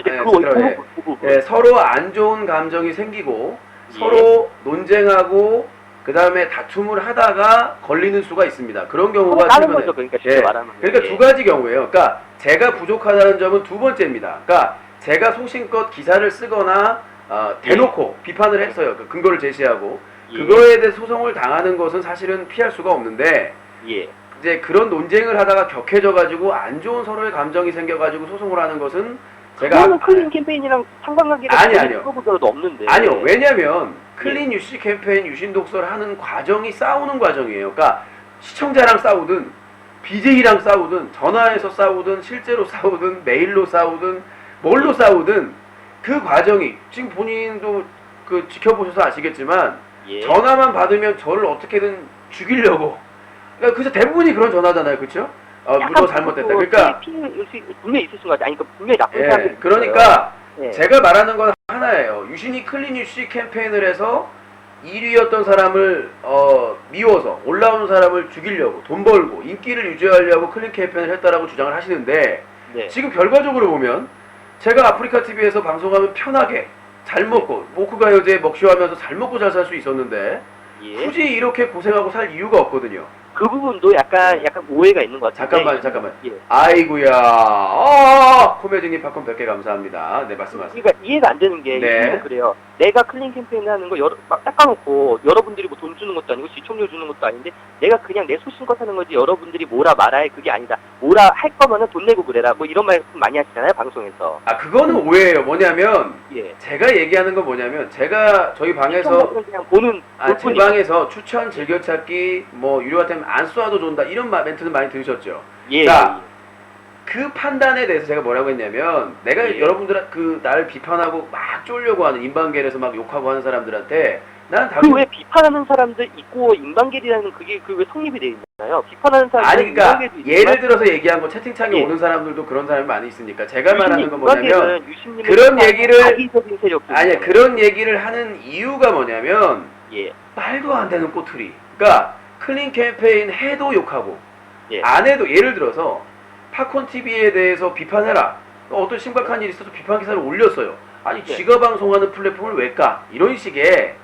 이제
서로 안 좋은 감정이 생기고
예.
서로 논쟁하고 그 다음에 다툼을 하다가 걸리는 수가 있습니다. 그런 경우가
다른
최근에
거죠. 그러니까 쉽게 말하면.
그러니까
예.
두 가지 경우예요. 그러니까 제가 부족하다는 점은 두 번째입니다. 그러니까 제가 소신껏 기사를 쓰거나 대놓고 비판을 했어요. 그 근거를 제시하고
예.
그거에 대해 소송을 당하는 것은 사실은 피할 수가 없는데
예.
이제 그런 논쟁을 하다가 격해져가지고 안 좋은 서로의 감정이 생겨가지고 소송을 하는 것은 제가
그거는 클린 캠페인이랑 상관관계가
아니요.
보더라도 없는데.
아니요. 왜냐면 클린 유시 캠페인 유신 독서를 하는 과정이 싸우는 과정이에요. 그러니까 시청자랑 싸우든 BJ랑 싸우든 전화해서 싸우든 실제로 싸우든 메일로 싸우든 뭘로 싸우든 그 과정이 지금 본인도 그 지켜보셔서 아시겠지만
예.
전화만 받으면 저를 어떻게든 죽이려고. 그러니까 그래서 대부분이 그런 전화잖아요, 그렇죠? 무조건 잘못됐다. 그러니까
분명히 있으신 것 같아요. 아니, 분명히 나쁜
예,
사람이
그러니까
예.
제가 말하는 건 하나예요. 유신이 클린 유시 캠페인을 해서 1위였던 사람을 미워서 올라오는 사람을 죽이려고 돈 벌고 인기를 유지하려고 클린 캠페인을 했다라고 주장을 하시는데
네.
지금 결과적으로 보면 제가 아프리카 TV에서 방송하면 편하게 잘 먹고 모크가요제 먹쇼하면서 잘 먹고 잘 살 수 있었는데
예.
굳이 이렇게 고생하고 살 이유가 없거든요.
그 부분도 약간 오해가 있는 것 같아요.
잠깐만.
예.
아이구야. 코메디님 팝콘 100개 감사합니다. 네, 말씀하세요.
그러니까 이해가 안 되는 게
네.
이유는 그래요. 내가 클린 캠페인 하는 거 막 닦아놓고 여러분들이 뭐 돈 주는 것도 아니고 시청료 주는 것도 아닌데 내가 그냥 내 소신껏 하는 거지 여러분들이 뭐라 말아야 그게 아니다. 뭐라 할 거면은 돈 내고 그래라. 뭐 이런 말씀 많이 하시잖아요 방송에서.
그거는 오해예요. 뭐냐면
예.
제가 얘기하는 건 뭐냐면 제가 저희 방에서
그냥 보는
제 방에서 추천 즐겨찾기 뭐 유료 같으면 안 쏴도 좋다 이런 멘트는 많이 들으셨죠.
예.
자, 그 판단에 대해서 제가 뭐라고 했냐면 내가
예.
여러분들 그 나를 비판하고 막 쫄려고 하는 인방계에서 막 욕하고 하는 사람들한테 나는
그
당연히
왜 비판하는 사람들 있고 인방계리라는 그게 그 왜 성립이 돼 있나요? 비판하는 사람들
아니 그러니까 예를 들어서 얘기한 거 채팅창에
예.
오는 사람들도 그런 사람이 많이 있으니까 제가 말하는 건 뭐냐면
유신님은
그런 얘기를
자기적인 세력
아니야 그런 얘기를 하는 이유가 뭐냐면
예.
말도 안 되는 꼬투리. 그러니까 클린 캠페인 해도 욕하고
예.
안 해도 예를 들어서 팝콘 TV에 대해서 비판해라. 어떤 심각한 일이 있어서 비판 기사를 올렸어요. 아니
예.
지가 방송하는 플랫폼을 왜 까? 이런 식의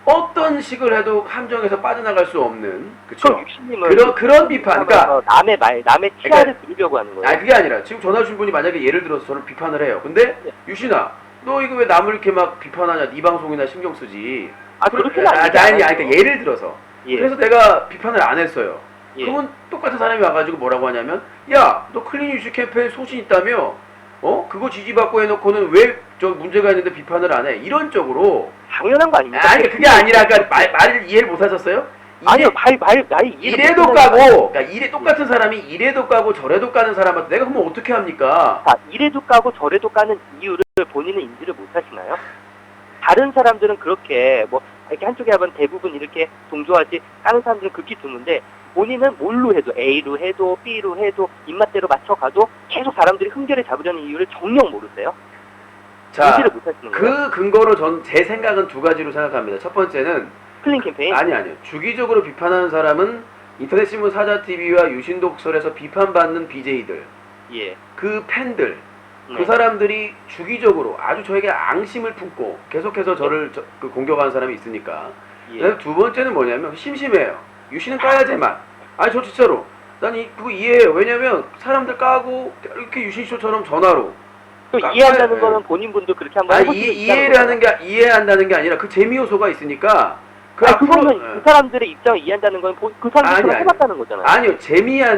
어떤 식을 해도 함정에서 빠져나갈 수 없는 그쵸?
그럼 육신님은
그런 비판. 그러니까
남의 말, 남의 치아를 부리려고 하는 거예요.
아니 그게 아니라 지금 전화 주신 분이 만약에 예를 들어서 저를 비판을 해요. 근데
예.
유신아 너 이거 왜 남을 이렇게 막 비판하냐? 네 방송이나 신경 쓰지.
아, 그렇게는 아니지
아니
않아요.
그러니까 예를 들어서
예.
그래서 내가 비판을 안 했어요.
예.
그러면 똑같은 사람이 와가지고 뭐라고 하냐면 야 너 클린 유시 캠페인 소신 있다며 어? 그거 지지받고 해놓고는 왜 저 문제가 있는데 비판을 안 해? 이런 쪽으로
당연한 거 아닙니까?
아니 그게 아니라 그러니까 말을 이해를 못 하셨어요?
아니요, 나이
이래도 까고 그러니까 이래 똑같은 사람이 이래도 까고 저래도 까는 사람한테 내가 그러면 어떻게 합니까?
자, 이래도 까고 저래도 까는 이유를 본인은 인지를 못 하시나요? 다른 사람들은 그렇게 뭐 이렇게 한쪽에 하면 대부분 이렇게 동조하지 까는 사람들은 극히 드문데 본인은 뭘로 해도 A로 해도 B로 해도 입맛대로 맞춰가도 계속 사람들이 흥결을 잡으려는 이유를 정녕 모르세요?
자,
인지를 못 하시는 거예요?
그 근거로 제 생각은 두 가지로 생각합니다. 첫 번째는
클린 캠페인?
아니요. 주기적으로 비판하는 사람은 인터넷 신문 사자 TV와 유신독설에서 비판받는 BJ들,
예.
그 팬들,
네.
그 사람들이 주기적으로 아주 저에게 앙심을 품고 계속해서 저를 그 공격하는 사람이 있으니까.
예.
그다음에 두 번째는 뭐냐면 심심해요. 유신은 까야지만. 아니 저 진짜로 난 그거 이해해요. 왜냐면 사람들 까고 이렇게 유신쇼처럼 전화로.
또
까-
이해한다는
예.
거는 본인분도 그렇게 한번
아니
해보시면
이해한다는 게 아니라 그 재미 요소가 있으니까.
그거는
예.
그 사람들의 입장을 이해한다는 건 그 사람들처럼
아니.
해봤다는 거잖아요.
아니요,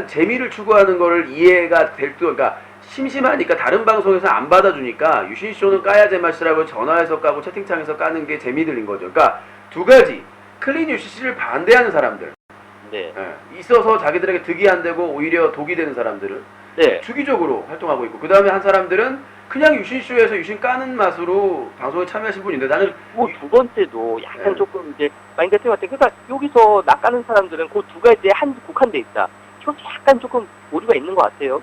재미를 추구하는 거를 이해가 될 때, 그러니까 심심하니까 다른 방송에서 안 받아주니까 유신쇼는 까야 제맛이라고 전화해서 까고 채팅창에서 까는 게 재미들인 거죠. 그러니까 두 가지 클린 UCC를 반대하는 사람들,
네.
있어서 자기들에게 득이 안 되고 오히려 독이 되는 사람들은
네.
주기적으로 활동하고 있고, 그 다음에 한 사람들은 그냥 유신쇼에서 유신 까는 맛으로 방송에 참여하신 분인데 나는
뭐 두 번째도 약간
네.
조금 이제 마인드 같은 것 같아요. 그러니까 여기서 낚아는 사람들은 그 두 가지에 국한돼 있다. 이것도 약간 조금 오류가 있는 것 같아요.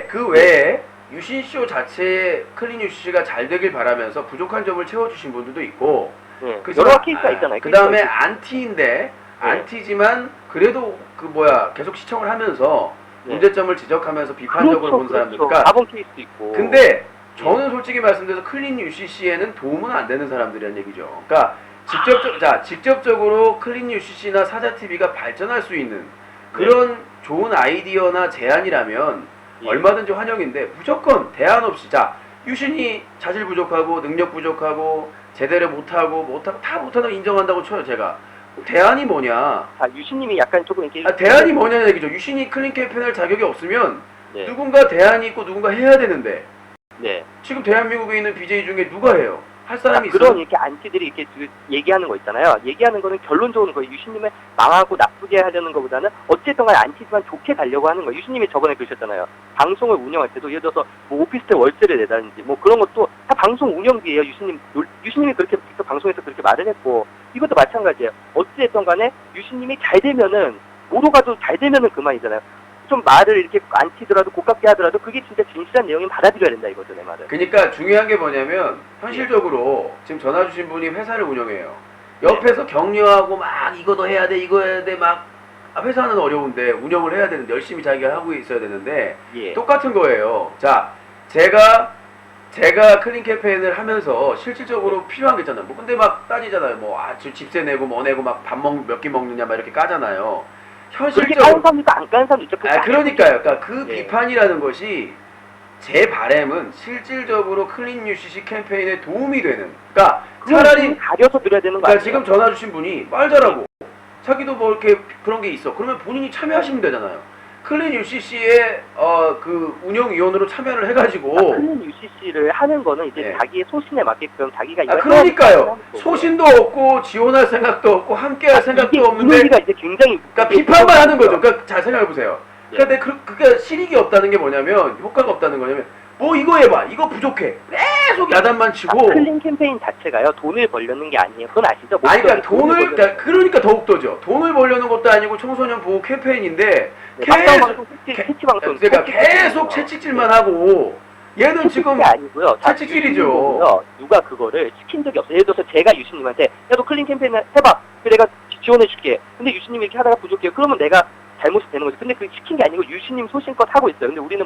그 외에 유신쇼 자체에 클린 UCC가 잘 되길 바라면서 부족한 점을 채워주신 분들도 있고,
네.
그죠?
여러 케이스가 있잖아요.
그 다음에
케이스가
안티인데 안티지만 그래도 계속 시청을 하면서
네.
문제점을 지적하면서 비판적으로 본 사람들. 그러니까
4번 케이스도 있고.
근데 저는 솔직히 말씀드려서 클린 UCC에는 도움은 안 되는 사람들이란 얘기죠. 그러니까 직접적으로 클린 UCC나 사자 TV가 발전할 수 있는 그런 좋은 아이디어나 제안이라면
예.
얼마든지 환영인데 무조건 대안 없이 유신이 자질 부족하고 능력 부족하고 제대로 못하고 다 못하는 거 인정한다고 쳐요. 제가 대안이 뭐냐?
자, 유신님이 약간 조금 이렇게
대안이 뭐냐는 얘기죠. 유신이 클린 캠페인 할 자격이 없으면
네.
누군가 대안이 있고 누군가 해야 되는데
네.
지금 대한민국에 있는 BJ 중에 누가 해요? 할 사람이 있어요?
그런 이렇게 안티들이 이렇게 얘기하는 거 있잖아요. 얘기하는 거는 결론적으로 거예요. 유신님을 망하고 나쁘게 하려는 것보다는 어쨌든 간에 안티지만 좋게 가려고 하는 거예요. 유신님이 저번에 그러셨잖아요. 방송을 운영할 때도 예를 들어서 뭐 오피스텔 월세를 내다든지 뭐 그런 것도 다 방송 운영비예요. 유신님이 그렇게 직접 방송에서 그렇게 말을 했고 이것도 마찬가지예요. 어찌됐든 간에 유신님이 잘 되면은 뭐로 가도 잘 되면은 그만이잖아요. 좀 말을 이렇게 안 튀더라도 고깝게 하더라도 그게 진짜 진실한 내용이면 받아들여야 된다 이거죠, 내 말은.
그러니까 중요한 게 뭐냐면 현실적으로 지금 전화 주신 분이 회사를 운영해요. 옆에서 격려하고 막 이거 해야 돼 이거 해야 돼 막 회사는 어려운데 운영을 해야 되는데 열심히 자기가 하고 있어야 되는데
예.
똑같은 거예요. 자, 제가 클린 캠페인을 하면서 실질적으로 필요한 게 있잖아요. 뭐 근데 막 따지잖아요. 뭐 집세 내고 뭐 내고 막 밥 몇 끼 먹느냐 막 이렇게 까잖아요.
그렇게 까는
현실적으로
사람도 있고 안 까는 사람도 있죠.
그러니까요. 그러니까 그
예.
비판이라는 것이 제 바램은 실질적으로 클린 UCC 캠페인에 도움이 되는. 그러니까 차라리
가려서 드려야 되는 거
그러니까
아니에요?
지금 전화 주신 분이 말 잘하고 자기도 뭐 이렇게 그런 게 있어. 그러면 본인이 참여하시면 되잖아요. 클린 UCC의 그 운영위원으로 참여를 해가지고.
클린 UCC를 하는 거는 이제
예.
자기의 소신에 맞게끔 자기가 이걸
그러니까요.
하는 거고.
소신도 없고 지원할 생각도 없고 함께할 생각도
이게
없는데.
분위기가 이제 굉장히
그러니까 비판만 하는 거죠. 그러니까 잘 생각해 보세요. 그러니까 그게 실익이 없다는 게 뭐냐면 효과가 없다는 거냐면 뭐 이거 해봐 이거 부족해 계속 야단만 치고
클린 캠페인 자체가요 돈을 벌려는 게 아니에요. 그건 아시죠?
아니 그러니까
목적이
그러니까 더욱더죠. 돈을 벌려는 것도 아니고 청소년 보호 캠페인인데
네,
계속
방송 채치 방송
그러니까 계속 채찍질만 하고 얘는 지금
게 아니고요.
채찍질이죠.
누가 그거를 시킨 적이 없어요. 예를 들어서 제가 유신님한테 야 너 클린 캠페인 해봐. 그래 내가 지원해줄게. 근데 유신님이 이렇게 하다가 부족해요. 그러면 내가 잘못이 되는 거죠. 근데 그게 시킨 게 아니고 유신님 소신껏 하고 있어요. 근데 우리는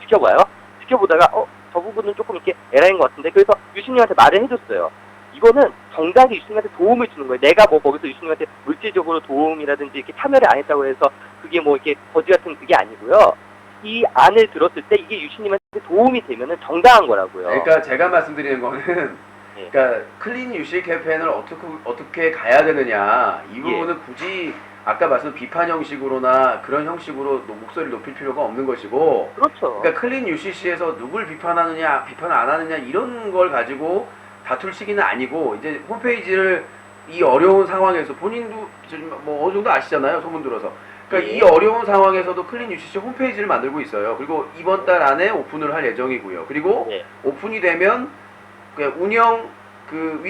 지켜봐요. 지켜보다가 저 부분은 조금 이렇게 에라인 것 같은데 그래서 유신님한테 말을 해줬어요. 이거는 정당히 유신님한테 도움을 주는 거예요. 내가 뭐 거기서 유신님한테 물질적으로 도움이라든지 이렇게 참여를 안 했다고 해서 그게 뭐 이렇게 거지 같은 그게 아니고요. 이 안을 들었을 때 이게 유신님한테 도움이 되면은 정당한 거라고요.
그러니까 제가 말씀드리는 거는
예.
그러니까 클린 유시 캠페인을 어떻게 가야 되느냐 이
예.
부분은 굳이 아까 말씀 비판 형식으로나 그런 형식으로 목소리를 높일 필요가 없는 것이고
그렇죠.
그러니까 클린 UCC에서 누굴 비판하느냐 비판 안 하느냐 이런 걸 가지고 다툴 시기는 아니고 이제 홈페이지를 이 어려운 상황에서 본인도 지금 뭐 어느 정도 아시잖아요 소문 들어서 그러니까
예.
이 어려운 상황에서도 클린 UCC 홈페이지를 만들고 있어요. 그리고 이번 달 안에 오픈을 할 예정이고요. 그리고
예.
오픈이 되면 그 운영 그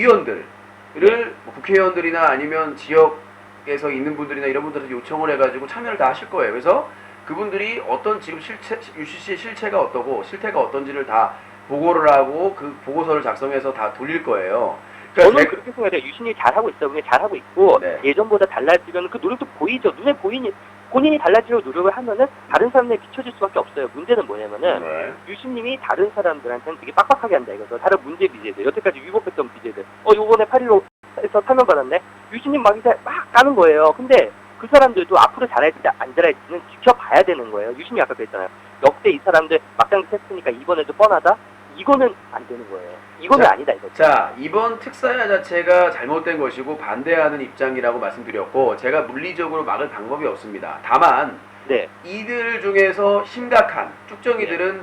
위원들을 뭐 국회의원들이나 아니면 지역에서 있는 분들이나 이런 분들한테 요청을 해가지고 참여를 다 하실 거예요. 그래서 그분들이 어떤 지금 UCC의 실체가 어떠고 실태가 어떤지를 다 보고를 하고 그 보고서를 작성해서 다 돌릴 거예요. 그러니까
저는 그렇게 생각해요. 유신이 잘하고 있어요. 그냥 잘하고 있고
네.
예전보다 달라지면 그 노력도 보이죠. 눈에 보이니 본인이 달라지려고 노력을 하면은 다른 사람들에 비춰질 수밖에 없어요. 문제는 뭐냐면은
네.
유신님이 다른 사람들한테는 되게 빡빡하게 한다 이거죠. 다른 문제 비제들 여태까지 위법했던 비제들 요번에 8.15에서 사면 받았네. 유신님 막 이제 막 가는 거예요. 근데 그 사람들도 앞으로 잘할지 안 잘할지는 지켜봐야 되는 거예요. 유신이 아까 그랬잖아요. 역대 이 사람들 막장 했으니까 이번에도 뻔하다? 이거는 안 되는 거예요. 이거는
자,
아니다 이거죠.
자, 이번 특사야 자체가 잘못된 것이고 반대하는 입장이라고 말씀드렸고 제가 물리적으로 막을 방법이 없습니다. 다만
네.
이들 중에서 심각한 쭉정이들은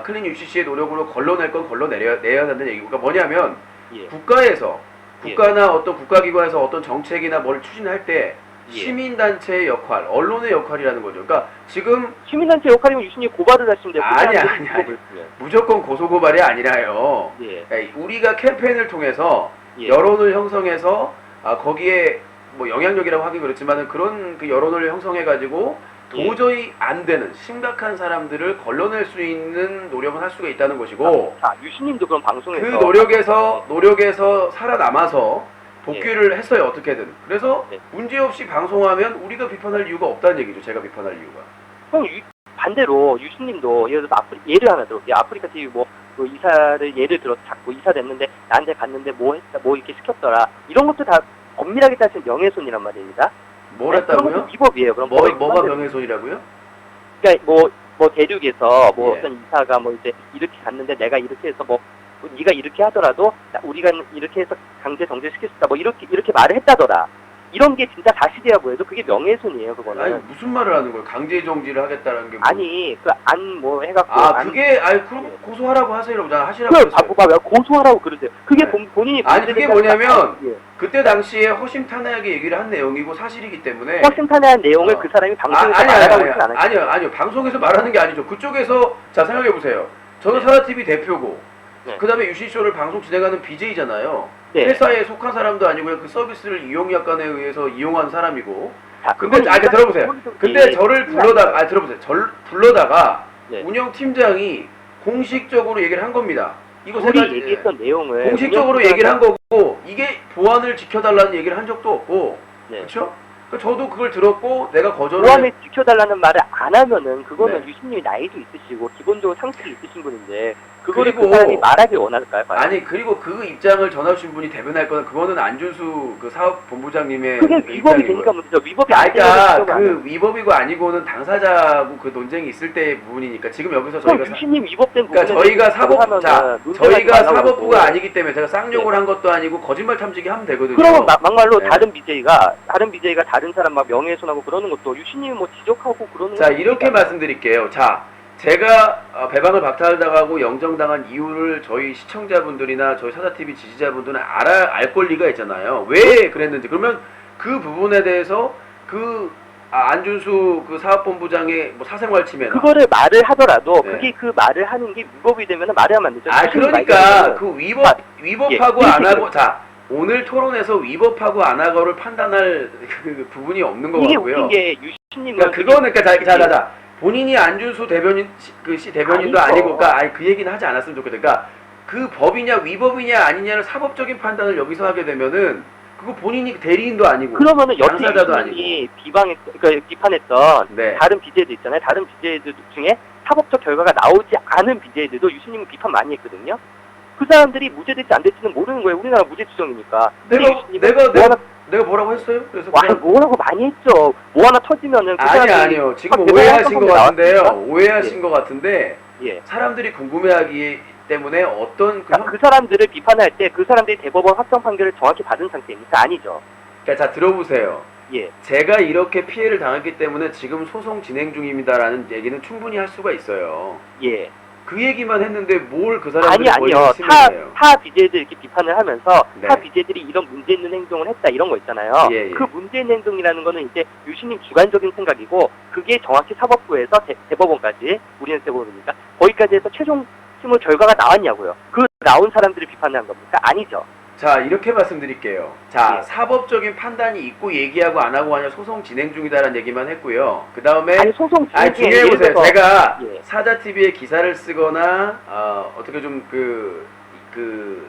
클린 UCC의 노력으로 걸러낼 건 걸러내야 된다는 얘기고 그러니까 뭐냐면
예.
국가에서
예.
국가나 어떤 국가기관에서 어떤 정책이나 뭘 추진할 때
예.
시민단체의 역할, 언론의 역할이라는 거죠. 그러니까 지금
시민단체 역할이면 유신이 고발을 하시면 돼요.
아니. 무조건 고소고발이 아니라요.
예.
우리가 캠페인을 통해서
예.
여론을 형성해서 거기에 뭐 영향력이라고 하긴 그렇지만은 그런 그 여론을 형성해가지고
예.
도저히 안 되는 심각한 사람들을 걸러낼 수 있는 노력은 할 수가 있다는 것이고
자, 유신님도 그런 방송에서
그 노력에서 살아남아서 복귀를 했어요 어떻게든. 그래서
네.
문제없이 방송하면 우리가 비판할 이유가 없다는 얘기죠. 제가 비판할 이유가.
형 반대로 유신님도 예를 들어서 예를 하나 들어볼게요. 아프리카 TV 그 이사를 예를 들어서 잡고 이사 됐는데 나한테 갔는데 뭐 했다 뭐 이렇게 시켰더라 이런 것도 다 엄밀하게 따지면 명예훼손이란 말입니다.
뭘 했다고요?
그런 것도 위법이에요. 그럼
뭐가 명예훼손이라고요?
그러니까 뭐 대륙에서 뭐
예.
어떤 이사가 뭐 이제 이렇게 갔는데 내가 이렇게 해서 뭐 네가 이렇게 하더라도 우리가 이렇게 해서 강제 정지시킬 수 있다 뭐 이렇게 말을 했다더라. 이런 게 진짜 사실이야 보여도 그게 명예훼손이에요 그거는.
아니 무슨 말을 하는 거예요? 강제 정지를 하겠다는 게
아니 그 안 뭐 해갖고
그게 그럼 고소하라고 하세요. 하시라고
그
그랬어요.
바보가 왜 고소하라고 그러세요? 그게
네.
본인이
아니 그게 뭐냐면
예.
그때 당시에 허심탄회하게 얘기를 한 내용이고 사실이기 때문에
허심탄회한 내용을 그 사람이 방송에서 말하라고 했진 않아요.
아니요 방송에서 말하는 게 아니죠. 그쪽에서 자 생각해 보세요. 저는
네.
사라TV 대표고
네.
그다음에 유시쇼를 방송 진행하는 BJ잖아요.
네.
회사에 속한 사람도 아니고요. 그 서비스를 이용약관에 의해서 이용한 사람이고.
자,
근데 들어보세요. 근데 저를 불러다가
네.
운영팀장이 공식적으로 얘기를 한 겁니다. 이거
우리
제가
얘기했던 내용을
공식적으로 얘기를 한 거고 이게 보안을 지켜달라는 얘기를 한 적도 없고
네.
그렇죠? 저도 그걸 들었고 내가 거절을
보안을 지켜달라는 말을 안 하면은 그거는
네.
유신님이 나이도 있으시고 기본적으로 상식이 있으신 분인데 그거를
그리고-
그 사람이 말하길 원할까요? 과연?
아니 그리고 그 입장을 전하신 분이 대변할 거는 그거는 안준수 그 사업본부장님의
그게
그
위법이
입장이고요.
되니까 문제죠. 위법이 안
그러니까
되니까
그 위법이고 아니고는 당사자하고 그 논쟁이 있을 때의 부분이니까 지금 여기서 저희가
유신님 위법된
그러니까
부분에
저희가 저희가
말라고
사법부가
그러고.
아니기 때문에 제가 쌍욕을 한 것도 아니고 거짓말 탐지기 하면 되거든요.
그러면 막말로
네.
다른 BJ가 다른 사람 막 명예훼손하고 그러는 것도 유신님이 뭐 지적하고 그러는
자
거
이렇게 말씀드릴게요. 자 제가 배방을 박탈당하고 영정당한 이유를 저희 시청자분들이나 저희 사자TV 지지자분들은 알 권리가 있잖아요. 왜 그랬는지. 그러면 그 부분에 대해서 그 안준수 그 사업본부장의 뭐 사생활 침해나.
그거를 말을 하더라도
네.
그게 그 말을 하는 게 위법이 되면 말을 하면 안 되죠.
아
유신님
그러니까
말대로.
그 위법하고
예,
안 하고
이렇게
자 오늘 토론에서 위법하고 안 하고를 판단할 그 부분이 없는 것
이게
같고요.
웃긴 게 유신님은
그러니까 그거는 그러니까 자자자 본인이 안준수 대변인 시 대변인도
아니죠.
아니고 그러니까 아니 그 얘기는 하지 않았으면 좋겠다. 그러니까 그 법이냐 위법이냐 아니냐를 사법적인 판단을 여기서 하게 되면은 그거 본인이 대리인도 아니고
그러면은 여태
당사자도
유신님이 그러니까 비판했던
네.
다른 BJ들 있잖아요. 다른 BJ들 중에 사법적 결과가 나오지 않은 BJ들도 유신님은 비판 많이 했거든요. 그 사람들이 무죄될지 안 될지는 모르는 거예요. 우리나라 무죄 추정이니까. 근데 유신님은
내가 뭐라고 했어요? 그래서
와,
그냥
뭐라고 많이 했죠. 뭐 하나 터지면은 그
아니요 지금
대단한
오해하신 것
사건이
같은데요.
나왔습니다.
오해하신 것 같은데
예.
사람들이 궁금해하기 때문에 어떤
그러니까 그 사람들을 비판할 때 그 사람들이 대법원 확정 판결을 정확히 받은 상태입니까? 아니죠.
자 들어보세요.
예.
제가 이렇게 피해를 당했기 때문에 지금 소송 진행 중입니다라는 얘기는 충분히 할 수가 있어요.
예.
그 얘기만 했는데 뭘 그 사람들이
아니요.
심해요.
타 BJ들 이렇게 비판을 하면서
네.
타 BJ들이 이런 문제 있는 행동을 했다 이런 거 있잖아요.
예, 예.
그 문제 있는 행동이라는 거는 이제 유신님 주관적인 생각이고 그게 정확히 사법부에서 대법원까지 우리는 대법원이니까 거기까지 해서 최종 심의 결과가 나왔냐고요. 그 나온 사람들이 비판을 한 겁니까? 아니죠.
자 이렇게 말씀드릴게요. 자
예.
사법적인 판단이 있고 얘기하고 안 하고 하냐 소송 진행 중이다라는 얘기만 했고요. 그 다음에
아니 소송
중요해 보세요. 제가
예.
사자 TV에 기사를 쓰거나 어떻게 좀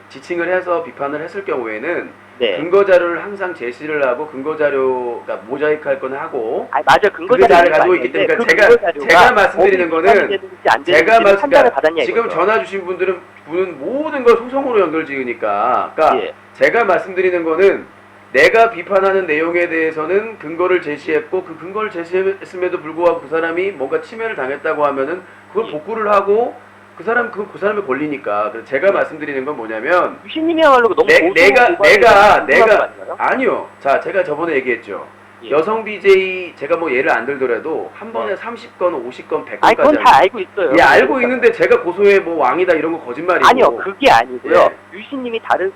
지칭을 해서 비판을 했을 경우에는
네.
근거 자료를 항상 제시를 하고 근거 자료 그러니까 모자이크할 건 하고
아니 맞아 근거
그 자료를
자료가
가지고 있기 때문에
아닌데
제가 말씀드리는 거는 제가
판단을 받았냐
지금
이거죠.
전화 주신 분은 모든 걸 소송으로 연결지으니까 그러니까
예.
제가 말씀드리는 거는 내가 비판하는 내용에 대해서는 근거를 제시했고 그 근거를 제시했음에도 불구하고 그 사람이 뭔가 침해를 당했다고 하면은 그걸
예.
복구를 하고 그 사람의 권리니까. 그래서 제가 말씀드리는 건 뭐냐면
유신님이야말로 너무
내가 아니요. 자 제가 저번에 얘기했죠.
예.
여성 BJ 제가 뭐 예를 안 들더라도 한 번에 30건, 50건, 100건까지
아니 그건 다 알고 있어요.
예, 알고 있는데 제가 고소해 뭐 왕이다 이런 거 거짓말이고.
아니요, 그게 아니고요.
예.
유신님이 다른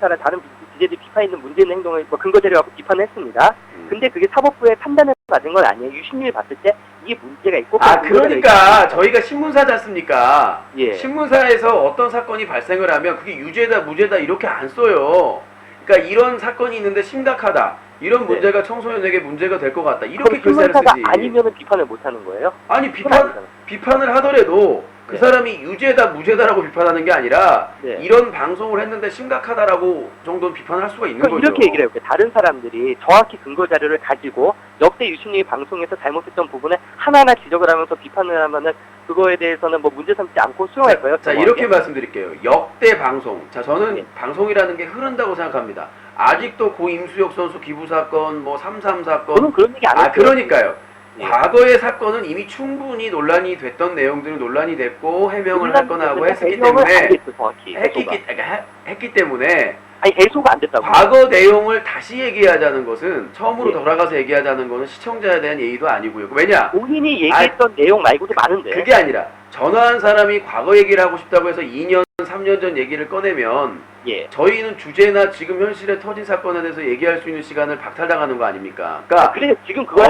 BJ들이 비판 있는 문제 있는 행동을 뭐 근거 자료 갖고 비판을 했습니다. 근데 그게 사법부의 판단을 받은 건 아니에요. 유신님이 봤을 때 이게 문제가 있고.
그러니까 저희가 신문사지 않습니까?
예.
신문사에서 어떤 사건이 발생을 하면 그게 유죄다 무죄다 이렇게 안 써요. 그러니까 이런 사건이 있는데 심각하다. 이런
네.
문제가 청소년에게 문제가 될 것 같다. 이렇게
그럼
글쎄를
신문사가
쓰지.
아니면은 비판을 못 하는 거예요?
아니
그건 아니잖아요.
비판을 하더라도 그
네.
사람이 유죄다 무죄다라고 비판하는 게 아니라
네.
이런 방송을 했는데 심각하다라고 정도는 비판을 할 수가 있는
그럼
거죠.
이렇게 얘기를 해요. 다른 사람들이 정확히 근거 자료를 가지고 역대 유신님이 방송에서 잘못했던 부분에 하나하나 지적을 하면서 비판을 하면은 그거에 대해서는 뭐 문제 삼지 않고 수용할 거예요.
자 이렇게 말씀드릴게요. 역대 방송. 자 저는
네.
방송이라는 게 흐른다고 생각합니다. 아직도 고 임수혁 선수 기부 사건, 뭐 3.3 사건.
저는 그런 얘기 안 했어요.
그러니까요.
예.
과거의 사건은 이미 충분히 논란이 됐던 내용들은 논란이 됐고 해명을 할 거나 하고 했기 때문에 했기 때문에
아니 해소가 안 됐다고.
과거 내용을 다시 얘기하자는 것은 처음으로
예.
돌아가서 얘기하자는 것은 시청자에 대한 예의도 아니고요. 왜냐?
본인이 얘기했던 내용 말고도 많은데.
그게 아니라 전화한 사람이 과거 얘기를 하고 싶다고 해서 2년, 3년 전 얘기를 꺼내면
예.
저희는 주제나 지금 현실에 터진 사건에 대해서 얘기할 수 있는 시간을 박탈당하는 거 아닙니까? 그러니까
그래서 지금 그걸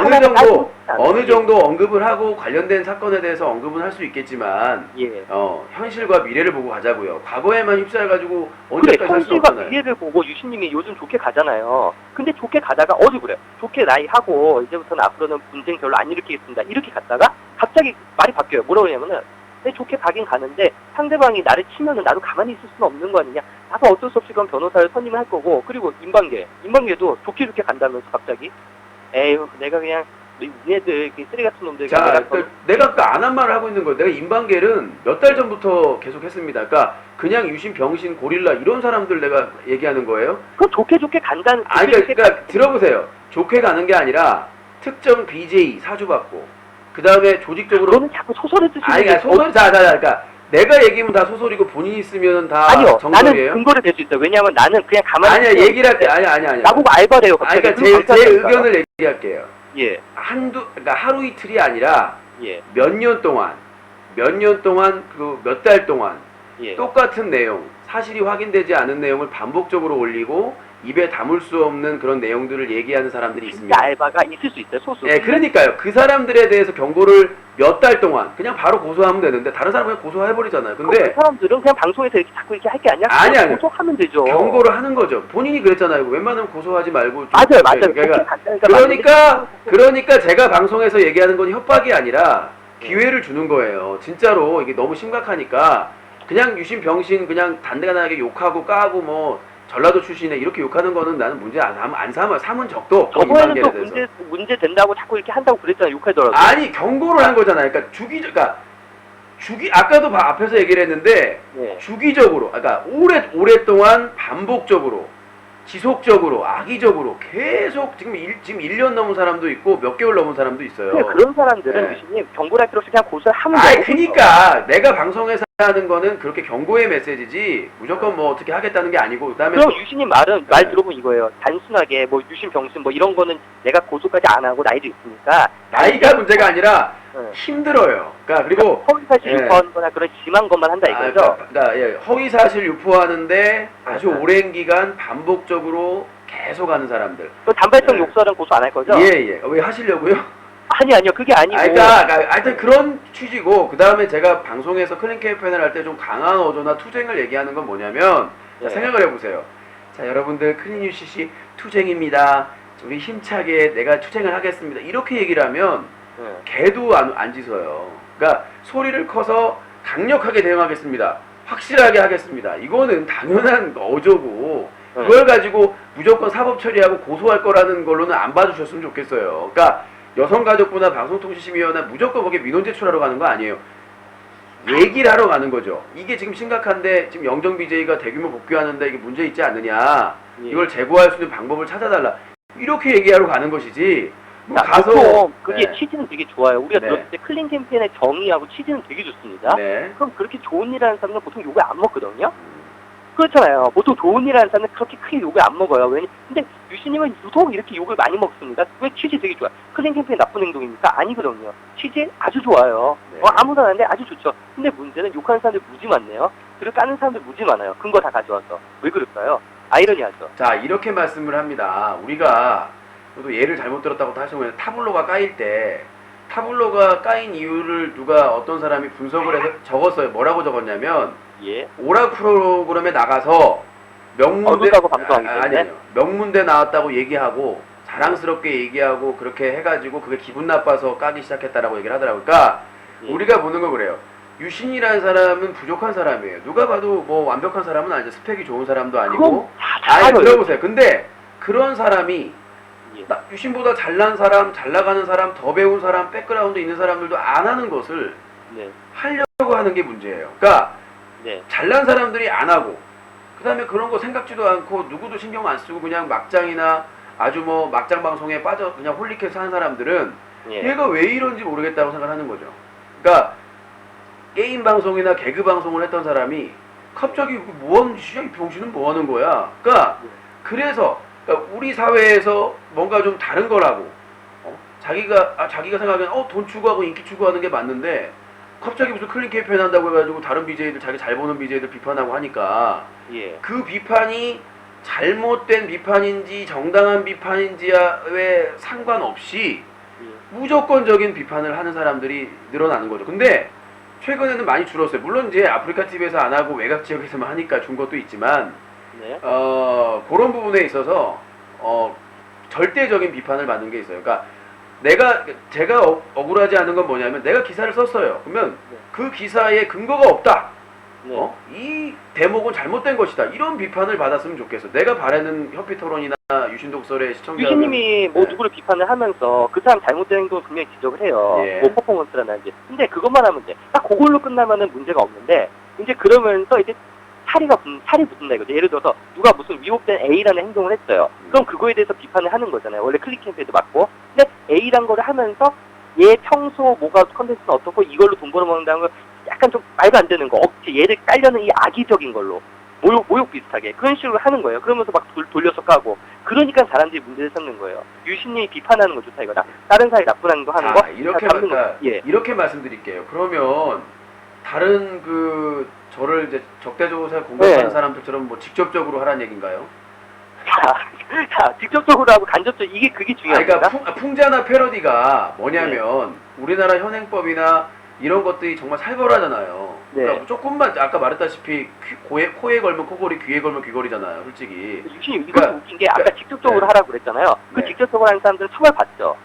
어느 정도 언급을 하고 관련된 사건에 대해서 언급은 할 수 있겠지만
예.
현실과 미래를 보고 가자고요. 과거에만 휩싸여가지고
그래
언제까지 할 수
현실과
없잖아요.
미래를 보고 유신님이 요즘 좋게 가잖아요. 근데 좋게 가다가 어디 그래 좋게 나이 하고 이제부터는 앞으로는 분쟁 별로 안 일으키겠습니다. 이렇게 갔다가 갑자기 말이 바뀌어요. 뭐라고 하냐면은 내 좋게 가긴 가는데 상대방이 나를 치면은 나도 가만히 있을 수는 없는 거 아니냐. 나도 어쩔 수 없이 그럼 변호사를 선임을 할 거고 그리고 인방계도 좋게 간다면서 갑자기 에휴 내가 그냥 얘네들 쓰레기 같은 놈들
내가 아까 안 한 말을 하고 있는 거예요. 내가 인방계는 몇 달 전부터 계속 했습니다. 그러니까 그냥 유신, 병신, 고릴라 이런 사람들 내가 얘기하는 거예요.
그럼 좋게 간다는
그러니까 들어보세요. 좋게 가는 게 아니라 특정 BJ 사주받고 그 다음에 조직적으로
그거는 자꾸 소설을 쓰시는
소설 그러니까 내가 얘기하면 다 소설이고 본인이 쓰면 다
아니요.
정설이에요.
나는 근거를 댈 수 있어요. 왜냐하면 나는 그냥 가만히
얘기를 할게. 아니야.
나보고 알바래요.
그러니까 제 의견을 얘기할게요.
예.
그러니까 하루 이틀이 아니라
예.
몇 년 동안 그 몇 달 동안
예.
똑같은 내용 사실이 확인되지 않은 내용을 반복적으로 올리고 입에 담을 수 없는 그런 내용들을 얘기하는 사람들이
진짜
있습니다.
알바가 있을 수 있어요, 소수.
네, 그러니까요. 그 사람들에 대해서 경고를 몇 달 동안 그냥 바로 고소하면 되는데 다른 사람은 그냥 고소해버리잖아요. 근데
그 사람들은 그냥 방송에서 이렇게 자꾸 이렇게 할 게 아니야?
아니.
고소하면 되죠.
경고를 하는 거죠. 본인이 그랬잖아요. 웬만하면 고소하지 말고. 좀
맞아요.
그러니까 제가 방송에서 얘기하는 건 협박이 아니라 기회를 주는 거예요. 진짜로 이게 너무 심각하니까 그냥 유신 병신 그냥 단단하게 욕하고 까고 뭐 전라도 출신에 이렇게 욕하는 거는 나는 문제 안 삼아. 삼은 적도 없고
저번에는 또
인간계에 대해서.
문제 된다고 자꾸 이렇게 한다고 그랬잖아요. 욕하더라고요.
아니 경고를 한 거잖아요. 그러니까 아까도 앞에서 얘기를 했는데
네.
주기적으로, 그러니까 오랫동안 반복적으로, 지속적으로, 악의적으로 계속 지금 1년 넘은 사람도 있고 몇 개월 넘은 사람도 있어요.
근데 그런 사람들은
네.
유신님 경고를 할 필요 없이 그냥 고소를 하면
아이
돼요.
그니까 내가 방송에서 하는 거는 그렇게 경고의 메시지지 무조건 뭐 어떻게 하겠다는 게 아니고 그다음에
그럼 유신님 말은 말
네.
들어보면 이거예요. 단순하게 뭐 유신 병신 뭐 이런 거는 내가 고소까지 안 하고 나이도 있으니까
나이가 문제가 아니라
네.
힘들어요. 그러니까 그리고
허위사실
예.
유포하는 거나 그런 심한 것만 한다 이거죠.
그러니까 예, 허위 사실 유포하는데 아주
네.
오랜 기간 반복적으로 계속 하는 사람들.
그 단발성
네.
욕설은 고소 안 할 거죠?
예. 왜 하시려고요?
아니요. 그게 아니고.
그러니까 하여튼 그런 취지고 그다음에 제가 방송에서 클린 캠페인을 할 때 좀 강한 어조나 투쟁을 얘기하는 건 뭐냐면 자,
네.
생각을 해보세요. 자, 여러분들 클린 UCC 투쟁입니다. 우리 힘차게 내가 투쟁을 하겠습니다. 이렇게 얘기를 하면
네.
개도 안 짖어요. 그러니까 소리를 커서 강력하게 대응하겠습니다. 확실하게 하겠습니다. 이거는 당연한 어조고
네.
그걸 가지고 무조건 사법 처리하고 고소할 거라는 걸로는 안 봐주셨으면 좋겠어요. 그러니까 여성가족부나 방송통신심의위원회 무조건 거기에 민원 제출하러 가는 거 아니에요. 얘기를 하러 가는 거죠. 이게 지금 심각한데 지금 영정 BJ가 대규모 복귀하는데 이게 문제 있지 않느냐.
예.
이걸 제고할 수 있는 방법을 찾아달라. 이렇게 얘기하러 가는 것이지. 뭐 가서
보통 그게
네.
취지는 되게 좋아요. 우리가
네.
들었을 때 클린 캠페인의 정의하고 취지는 되게 좋습니다.
네.
그럼 그렇게 좋은 일 하는 사람은 보통 욕을 안 먹거든요. 그렇잖아요. 보통 좋은 일 하는 사람은 그렇게 크게 욕을 안 먹어요. 근데 유신님은 유독 이렇게 욕을 많이 먹습니다. 왜 취지 되게 좋아요. 클린 캠페인 나쁜 행동입니까? 아니거든요. 취지 아주 좋아요.
네.
아무도 안 하는데 아주 좋죠. 근데 문제는 욕하는 사람들 무지 많네요. 그리고 까는 사람들 무지 많아요. 근거 다 가져와서. 왜 그럴까요? 아이러니하죠.
자, 이렇게 말씀을 합니다. 우리가 저도 예를 잘못 들었다고 하시면 타블로가 까일 때 타블로가 까인 이유를 누가 어떤 사람이 분석을 해서 적었어요. 뭐라고 적었냐면
예.
오락 프로그램에 나가서 명문대
어둡다고 방송하기 때문에?
아니에요. 명문대 나왔다고 얘기하고 자랑스럽게 얘기하고 그렇게 해가지고 그게 기분 나빠서 까기 시작했다라고 얘기를 하더라고요. 그러니까
예.
우리가 보는 거 그래요. 유신이라는 사람은 부족한 사람이에요. 누가 봐도 뭐 완벽한 사람은 아니죠. 스펙이 좋은 사람도 아니고. 아니 들어보세요. 근데 그런 사람이
예.
유신보다 잘난 사람, 잘 나가는 사람, 더 배운 사람, 백그라운드 있는 사람들도 안 하는 것을
네.
하려고 하는 게 문제예요. 그러니까
네.
잘난 사람들이 안 하고 그 다음에 그런 거 생각지도 않고 누구도 신경 안 쓰고 그냥 막장이나 아주 뭐 막장 방송에 빠져 그냥 홀릭해서 하는 사람들은
예.
얘가 왜 이런지 모르겠다고 생각하는 거죠. 그러니까 게임 방송이나 개그 방송을 했던 사람이 갑자기 뭐 하는 짓이야? 이 병신은 뭐 하는 거야? 그러니까 그래서 그러니까 우리 사회에서 뭔가 좀 다른 거라고 자기가 생각하기엔 돈 추구하고 인기 추구하는 게 맞는데 갑자기 무슨 클린 캠페인 한다고 해가지고 다른 BJ들 자기 잘 보는 BJ들 비판하고 하니까
예.
그 비판이 잘못된 비판인지 정당한 비판인지에 상관없이
예.
무조건적인 비판을 하는 사람들이 늘어나는 거죠. 근데 최근에는 많이 줄었어요. 물론 이제 아프리카 TV에서 안 하고 외곽 지역에서만 하니까 준 것도 있지만
네.
그런 부분에 있어서 절대적인 비판을 받는 게 있어요. 그러니까 제가 억울하지 않은 건 뭐냐면 내가 기사를 썼어요. 그러면
네.
그 기사에 근거가 없다.
네.
이 대목은 잘못된 것이다. 이런 비판을 받았으면 좋겠어. 내가 바라는 협의토론이나 유신독설의 시청자
유신님이 뭐
네.
누구를 비판을 하면서 그 사람 잘못된 행동을 분명히 지적을 해요.
예.
뭐 퍼포먼스라든지. 근데 그것만 하면 돼. 딱 그걸로 끝나면은 문제가 없는데 이제 그러면서 이제 살이 붙는다 이거죠. 예를 들어서 누가 무슨 위법된 A라는 행동을 했어요. 그럼 그거에 대해서 비판을 하는 거잖아요. 원래 클릭 캠페인도 맞고. 근데 A란 거를 하면서 얘 평소 뭐가 컨텐츠는 어떻고 이걸로 돈 벌어먹는다는 걸 약간 좀 말도 안 되는 거. 얘를 깔려는 이 악의적인 걸로. 모욕 비슷하게. 그런 식으로 하는 거예요. 그러면서 막 돌려서 까고. 그러니까 사람들이 문제를 삼는 거예요. 유신님이 비판하는 거 좋다 이거다. 다른 사람이 나쁜 행동 하는 거.
이렇게
다 잡는 거. 예.
이렇게 말씀드릴게요. 그러면 다른 저를 이제 적대적으로 공격하는
네.
사람들처럼 뭐 직접적으로 하라는 얘기인가요?
자, 직접적으로 하고 간접적으로 그게 중요합니다.
그러니까 풍자나 패러디가 뭐냐면 우리나라 현행법이나 이런 것들이 정말 살벌하잖아요.
네.
그러니까 조금만 아까 말했다시피 코에 걸면 코걸이, 귀에 걸면 귀걸이잖아요, 솔직히.
유신님 이것도
그러니까-
웃긴 게 아까 직접적으로
네.
하라고 그랬잖아요. 그
네.
직접적으로 하는 사람들은 처벌받죠.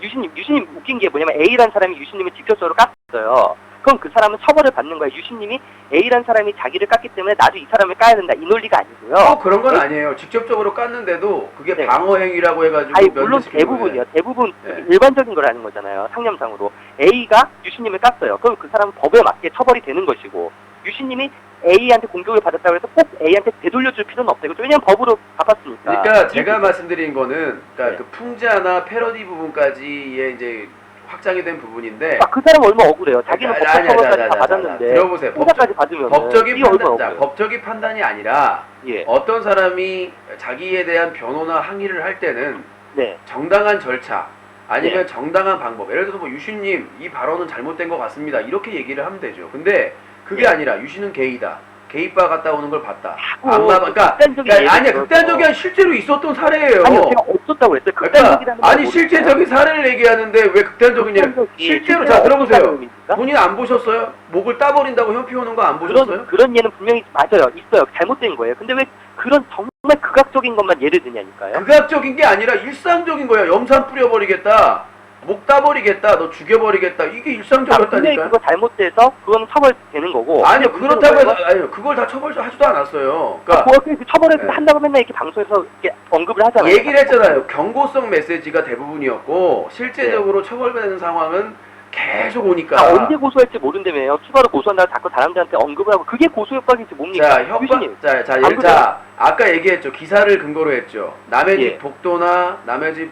유신님 웃긴 게 뭐냐면 A라는 사람이 유신님을 직접적으로 깠어요. 그럼 그 사람은 처벌을 받는 거예요. 유신님이 A라는 사람이 자기를 깠기 때문에 나도 이 사람을 까야 된다. 이 논리가 아니고요.
그런 건 아니에요. 직접적으로 깠는데도 그게
네.
방어행위라고 해가지고
아니 물론
면제시키는
대부분이요.
거예요.
대부분
네.
일반적인 걸 하는 거잖아요. 상념상으로 A가 유신님을 깠어요. 그럼 그 사람은 법에 맞게 처벌이 되는 것이고 유신님이 A한테 공격을 받았다고 해서 꼭 A한테 되돌려줄 필요는 없다. 이거죠. 왜냐면 법으로 갚았으니까.
그러니까 제가 말씀드린 거는 그러니까
네.
그 풍자나 패러디 부분까지의 이제 확장이 된 부분인데
그 사람 얼마 억울해요. 자기는 법적
아니,
처벌까지
아니,
다
아니,
받았는데
들어보세요.
형사까지 받으면
법적인
얼마
판단,
억울해요.
법적인 판단이 아니라
예.
어떤 사람이 자기에 대한 변호나 항의를 할 때는
네.
정당한 절차 아니면
네.
정당한 방법. 예를 들어서 뭐 유신님 이 발언은 잘못된 것 같습니다. 이렇게 얘기를 하면 되죠. 근데 그게
네.
아니라 유신은 게이다. 게이바 갔다 오는 걸 봤다.
자꾸
그러니까
극단적인
아니야
예를
극단적이 아니라 실제로 있었던 사례예요.
아니요, 제가 없었다고 했어요. 극단적이라는
아니 실제적인 사례를 얘기하는데 왜 극단적이냐? 실제로 자 들어보세요. 본인 안 보셨어요? 목을 따버린다고 현피 오는 거 안 보셨어요?
그런 예는 분명히 맞아요. 있어요. 잘못된 거예요. 근데 왜 그런 정말 극악적인 것만 예를 드냐니까요.
극악적인 게 아니라 일상적인 거야. 염산 뿌려버리겠다. 목 따버리겠다. 너 죽여버리겠다. 이게
분명히
일상적이었다니까요.
그거 잘못돼서 그건 처벌되는 거고.
아니요
근데
그렇다고
문제는
해서 아니요 그걸 다 처벌하지도 않았어요.
그러니까
그러니까
그 처벌을
네.
한다고 맨날 이렇게 방송에서 이렇게 언급을 하잖아요.
얘기를 했잖아요. 경고성 메시지가 대부분이었고 실제적으로 처벌받는 상황은 계속 오니까.
언제 고소할지 모른다며요. 추가로 고소한다고 자꾸 사람들한테 언급을 하고 그게 고소 효과인지 뭡니까?
자,
유신님.
자, 아까 얘기했죠. 기사를 근거로 했죠. 남의 집
예.
복도나 남의 집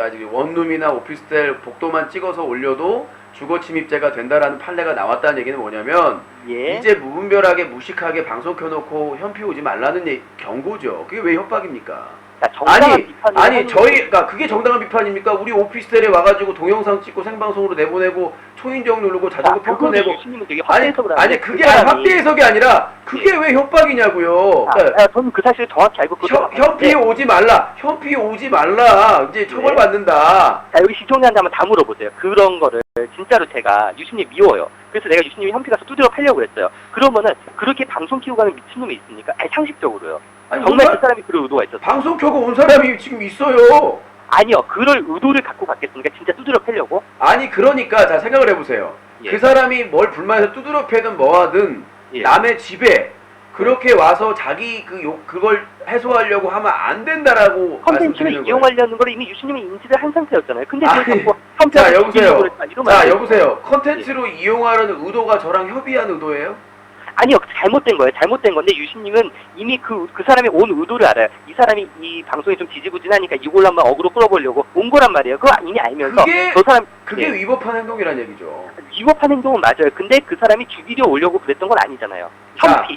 아직 원룸이나 오피스텔 복도만 찍어서 올려도 주거 침입죄가 된다라는 판례가 나왔다는 얘기는 뭐냐면
예.
이제 무분별하게 무식하게 방송 켜놓고 현피 오지 말라는 경고죠. 그게 왜 협박입니까?
자, 정당한 비판을 하는
그러니까 그게 정당한 비판입니까? 우리 오피스텔에 와가지고 동영상 찍고 생방송으로 내보내고 초인종 누르고 자전거 펑크 내고
유신님은 되게 확대해석을 하는데
아니 그게 확대 해석이 아니라 그게 왜 협박이냐고요. 그러니까
저는 그 사실을 정확히 알고
현피 오지 말라. 현피 오지 말라. 이제 처벌받는다.
자, 여기 시청자한테 한번 다 물어보세요. 그런 거를 진짜로 제가 유신님 미워요. 그래서 내가 유신님이 현피 가서 두드려 패려고 그랬어요. 그러면은 그렇게 방송 키우고 가는 미친놈이 있습니까? 아니 상식적으로요.
아니,
정말 그 사람이 그런 의도가 있었어요.
방송 켜고 온 사람이 지금 있어요.
아니요. 그럴 의도를 갖고 갔겠습니까? 진짜 두드려 패려고?
아니 그러니까 자 생각을 해보세요.
예.
그 사람이 뭘 불만해서 두드려 패든 뭐하든
예.
남의 집에 그렇게 와서 자기 그걸 해소하려고 하면 안 된다라고 말씀드리는
컨텐츠를
거예요.
이용하려는 걸 이미 유신님이 인지를 한 상태였잖아요. 근데
아니,
그걸 자꾸
자
현피하고
여보세요.
죽이려고 그랬다, 이러면 안 돼요.
여보세요. 컨텐츠로 이용하려는 의도가 저랑 협의한 의도예요?
아니요, 잘못된 거예요. 잘못된 건데 유신님은 이미 그 사람이 온 의도를 알아요. 이 사람이 이 방송이 좀 지지부진하니까 이걸로 한번 어그로 끌어보려고 온 거란 말이에요. 그거 이미 알면서 저 사람
그게
예.
위법한 행동이란 얘기죠.
위법한 행동은 맞아요. 근데 그 사람이 죽이려 오려고 그랬던 건 아니잖아요.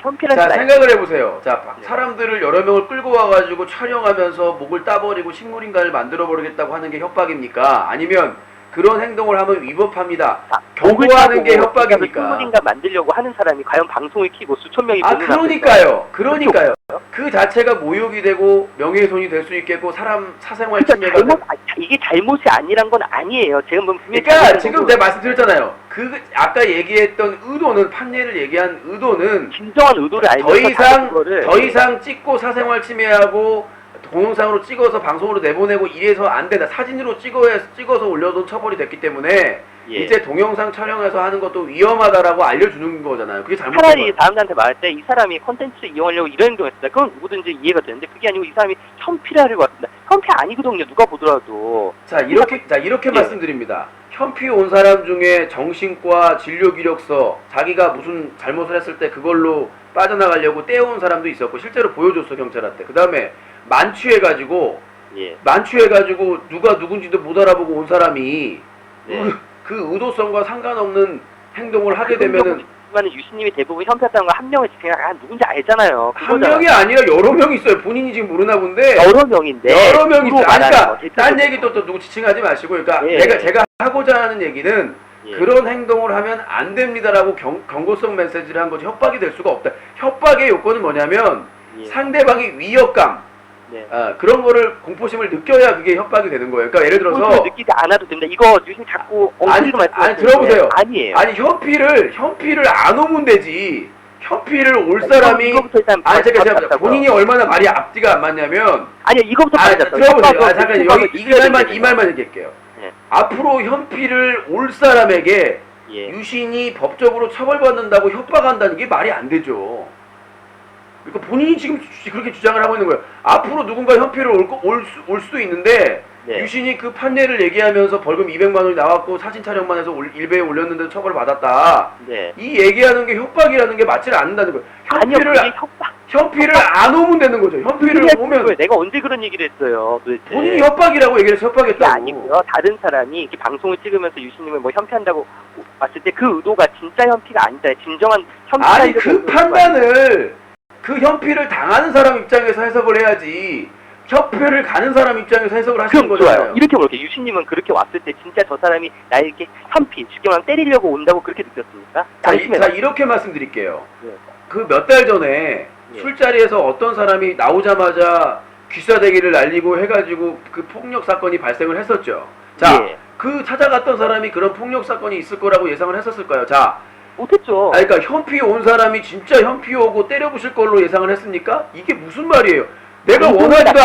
현피라는
자
건
생각을 해보세요. 자
네.
사람들을 여러 명을 끌고 와가지고 촬영하면서 목을 따버리고 식물인간을 만들어버리겠다고 하는 게 협박입니까? 아니면 그런 행동을 하면 위법합니다. 경고하는 게 협박입니까?
식물인간 만들려고 하는 사람이 과연 방송을 키고 수천 명이 보는
그러니까요. 그 자체가 모욕이 되고 명예훼손이 될 수 있겠고 사람 사생활 침해가
이게 잘못이 아니란 건 아니에요. 제가 분명히
그러니까 지금 내가 말씀드렸잖아요. 아까 얘기했던 의도는 판례를 얘기한 의도는
진정한 의도를 알면서
더 이상 찍고 사생활 침해하고 동영상으로 찍어서 방송으로 내보내고 이래서 안 된다. 사진으로 찍어서 올려도 처벌이 됐기 때문에
예.
이제 동영상 촬영해서 하는 것도 위험하다라고 알려주는 거잖아요. 그게 잘못된
차라리
거예요.
사람들한테 말할 때 이 사람이 컨텐츠 이용하려고 이런 행동을 했다. 그건 누구든지 이해가 되는데 그게 아니고 이 사람이 현피를 하려고 왔습니다. 현피 아니거든요. 누가 보더라도.
자 이렇게 말씀드립니다. 현피 온 사람 중에 정신과 진료 기록서 자기가 무슨 잘못을 했을 때 그걸로 빠져나가려고 떼어온 사람도 있었고 실제로 보여줬어 경찰한테. 그 다음에 만취해가지고 누가 누군지도 못 알아보고 온 사람이 그 의도성과 상관없는 행동을 하게 되면은
유신님이 대부분 현피했다는 걸 한 명을 지탱하가 누군지 알잖아요.
한 명이 아니라 여러 명 있어요. 본인이 지금 모르나 본데
여러 명인데
여러 명 있어요. 그러니까 딴
대표적으로.
얘기 또 누구 지칭하지 마시고 그러니까
예.
제가 하고자 하는 얘기는
예.
그런 행동을 하면 안 됩니다라고 경고성 메시지를 한 거지 협박이 될 수가 없다. 협박의 요건은 뭐냐면
예.
상대방이 위협감
네.
그런 거를 공포심을 느껴야 그게 협박이 되는 거예요. 그러니까 예를 들어서
그걸 느끼지 않아도 됩니다. 이거 유신 자꾸 엉터리로 말씀하시는데
들어보세요.
아니에요.
아니 현피를 안 오면 되지. 현피를 올 사람이
이거부터 일단
제가 본인이 얼마나 말이 앞뒤가 안 맞냐면
아니요 이거부터
들어보세요. 잠깐 이 말만 얘기할게요.
예.
앞으로 현피를 올 사람에게
예.
유신이 법적으로 처벌받는다고 협박한다는 게 말이 안 되죠. 그러니까 본인이 지금 그렇게 주장을 하고 있는 거예요. 앞으로 누군가 현피를 올 수도 있는데
네.
유신이 그 판례를 얘기하면서 벌금 200만 원이 나왔고 사진 촬영만 해서 일베에 올렸는데 처벌받았다.
네.
이 얘기하는 게 협박이라는 게 맞지 않는다는 거예요.
아니요 그게 협박.
현피를 안 오면 되는 거죠. 현피를 오면
내가 언제 그런 얘기를 했어요 도대체.
본인이 협박이라고 얘기를 해서
그게
협박했다고.
아니고요. 다른 사람이 이렇게 방송을 찍으면서 유신님을 뭐 현피한다고 봤을 때 그 의도가 진짜 현피가 아니다. 진정한 현피가
아니 그 판단을 그 현피를 당하는 사람 입장에서 해석을 해야지 협회를 가는 사람 입장에서 해석을 하시는
그럼
거잖아요.
좋아요. 이렇게 볼게요. 유신님은 그렇게 왔을 때 진짜 저 사람이 나를 이렇게 현피, 쉽게 말하면 때리려고 온다고 그렇게 느꼈습니까?
자, 이렇게 말씀드릴게요.
네.
그 몇 달 전에
예.
술자리에서 어떤 사람이 나오자마자 귀싸대기를 날리고 해가지고 그 폭력 사건이 발생을 했었죠. 자,
예.
그 찾아갔던 사람이 그런 폭력 사건이 있을 거라고 예상을 했었을까요? 자,
못했죠.
그러니까 현피 온 사람이 진짜 현피 오고 때려부실 걸로 예상을 했습니까? 이게 무슨 말이에요? 내가 원하지도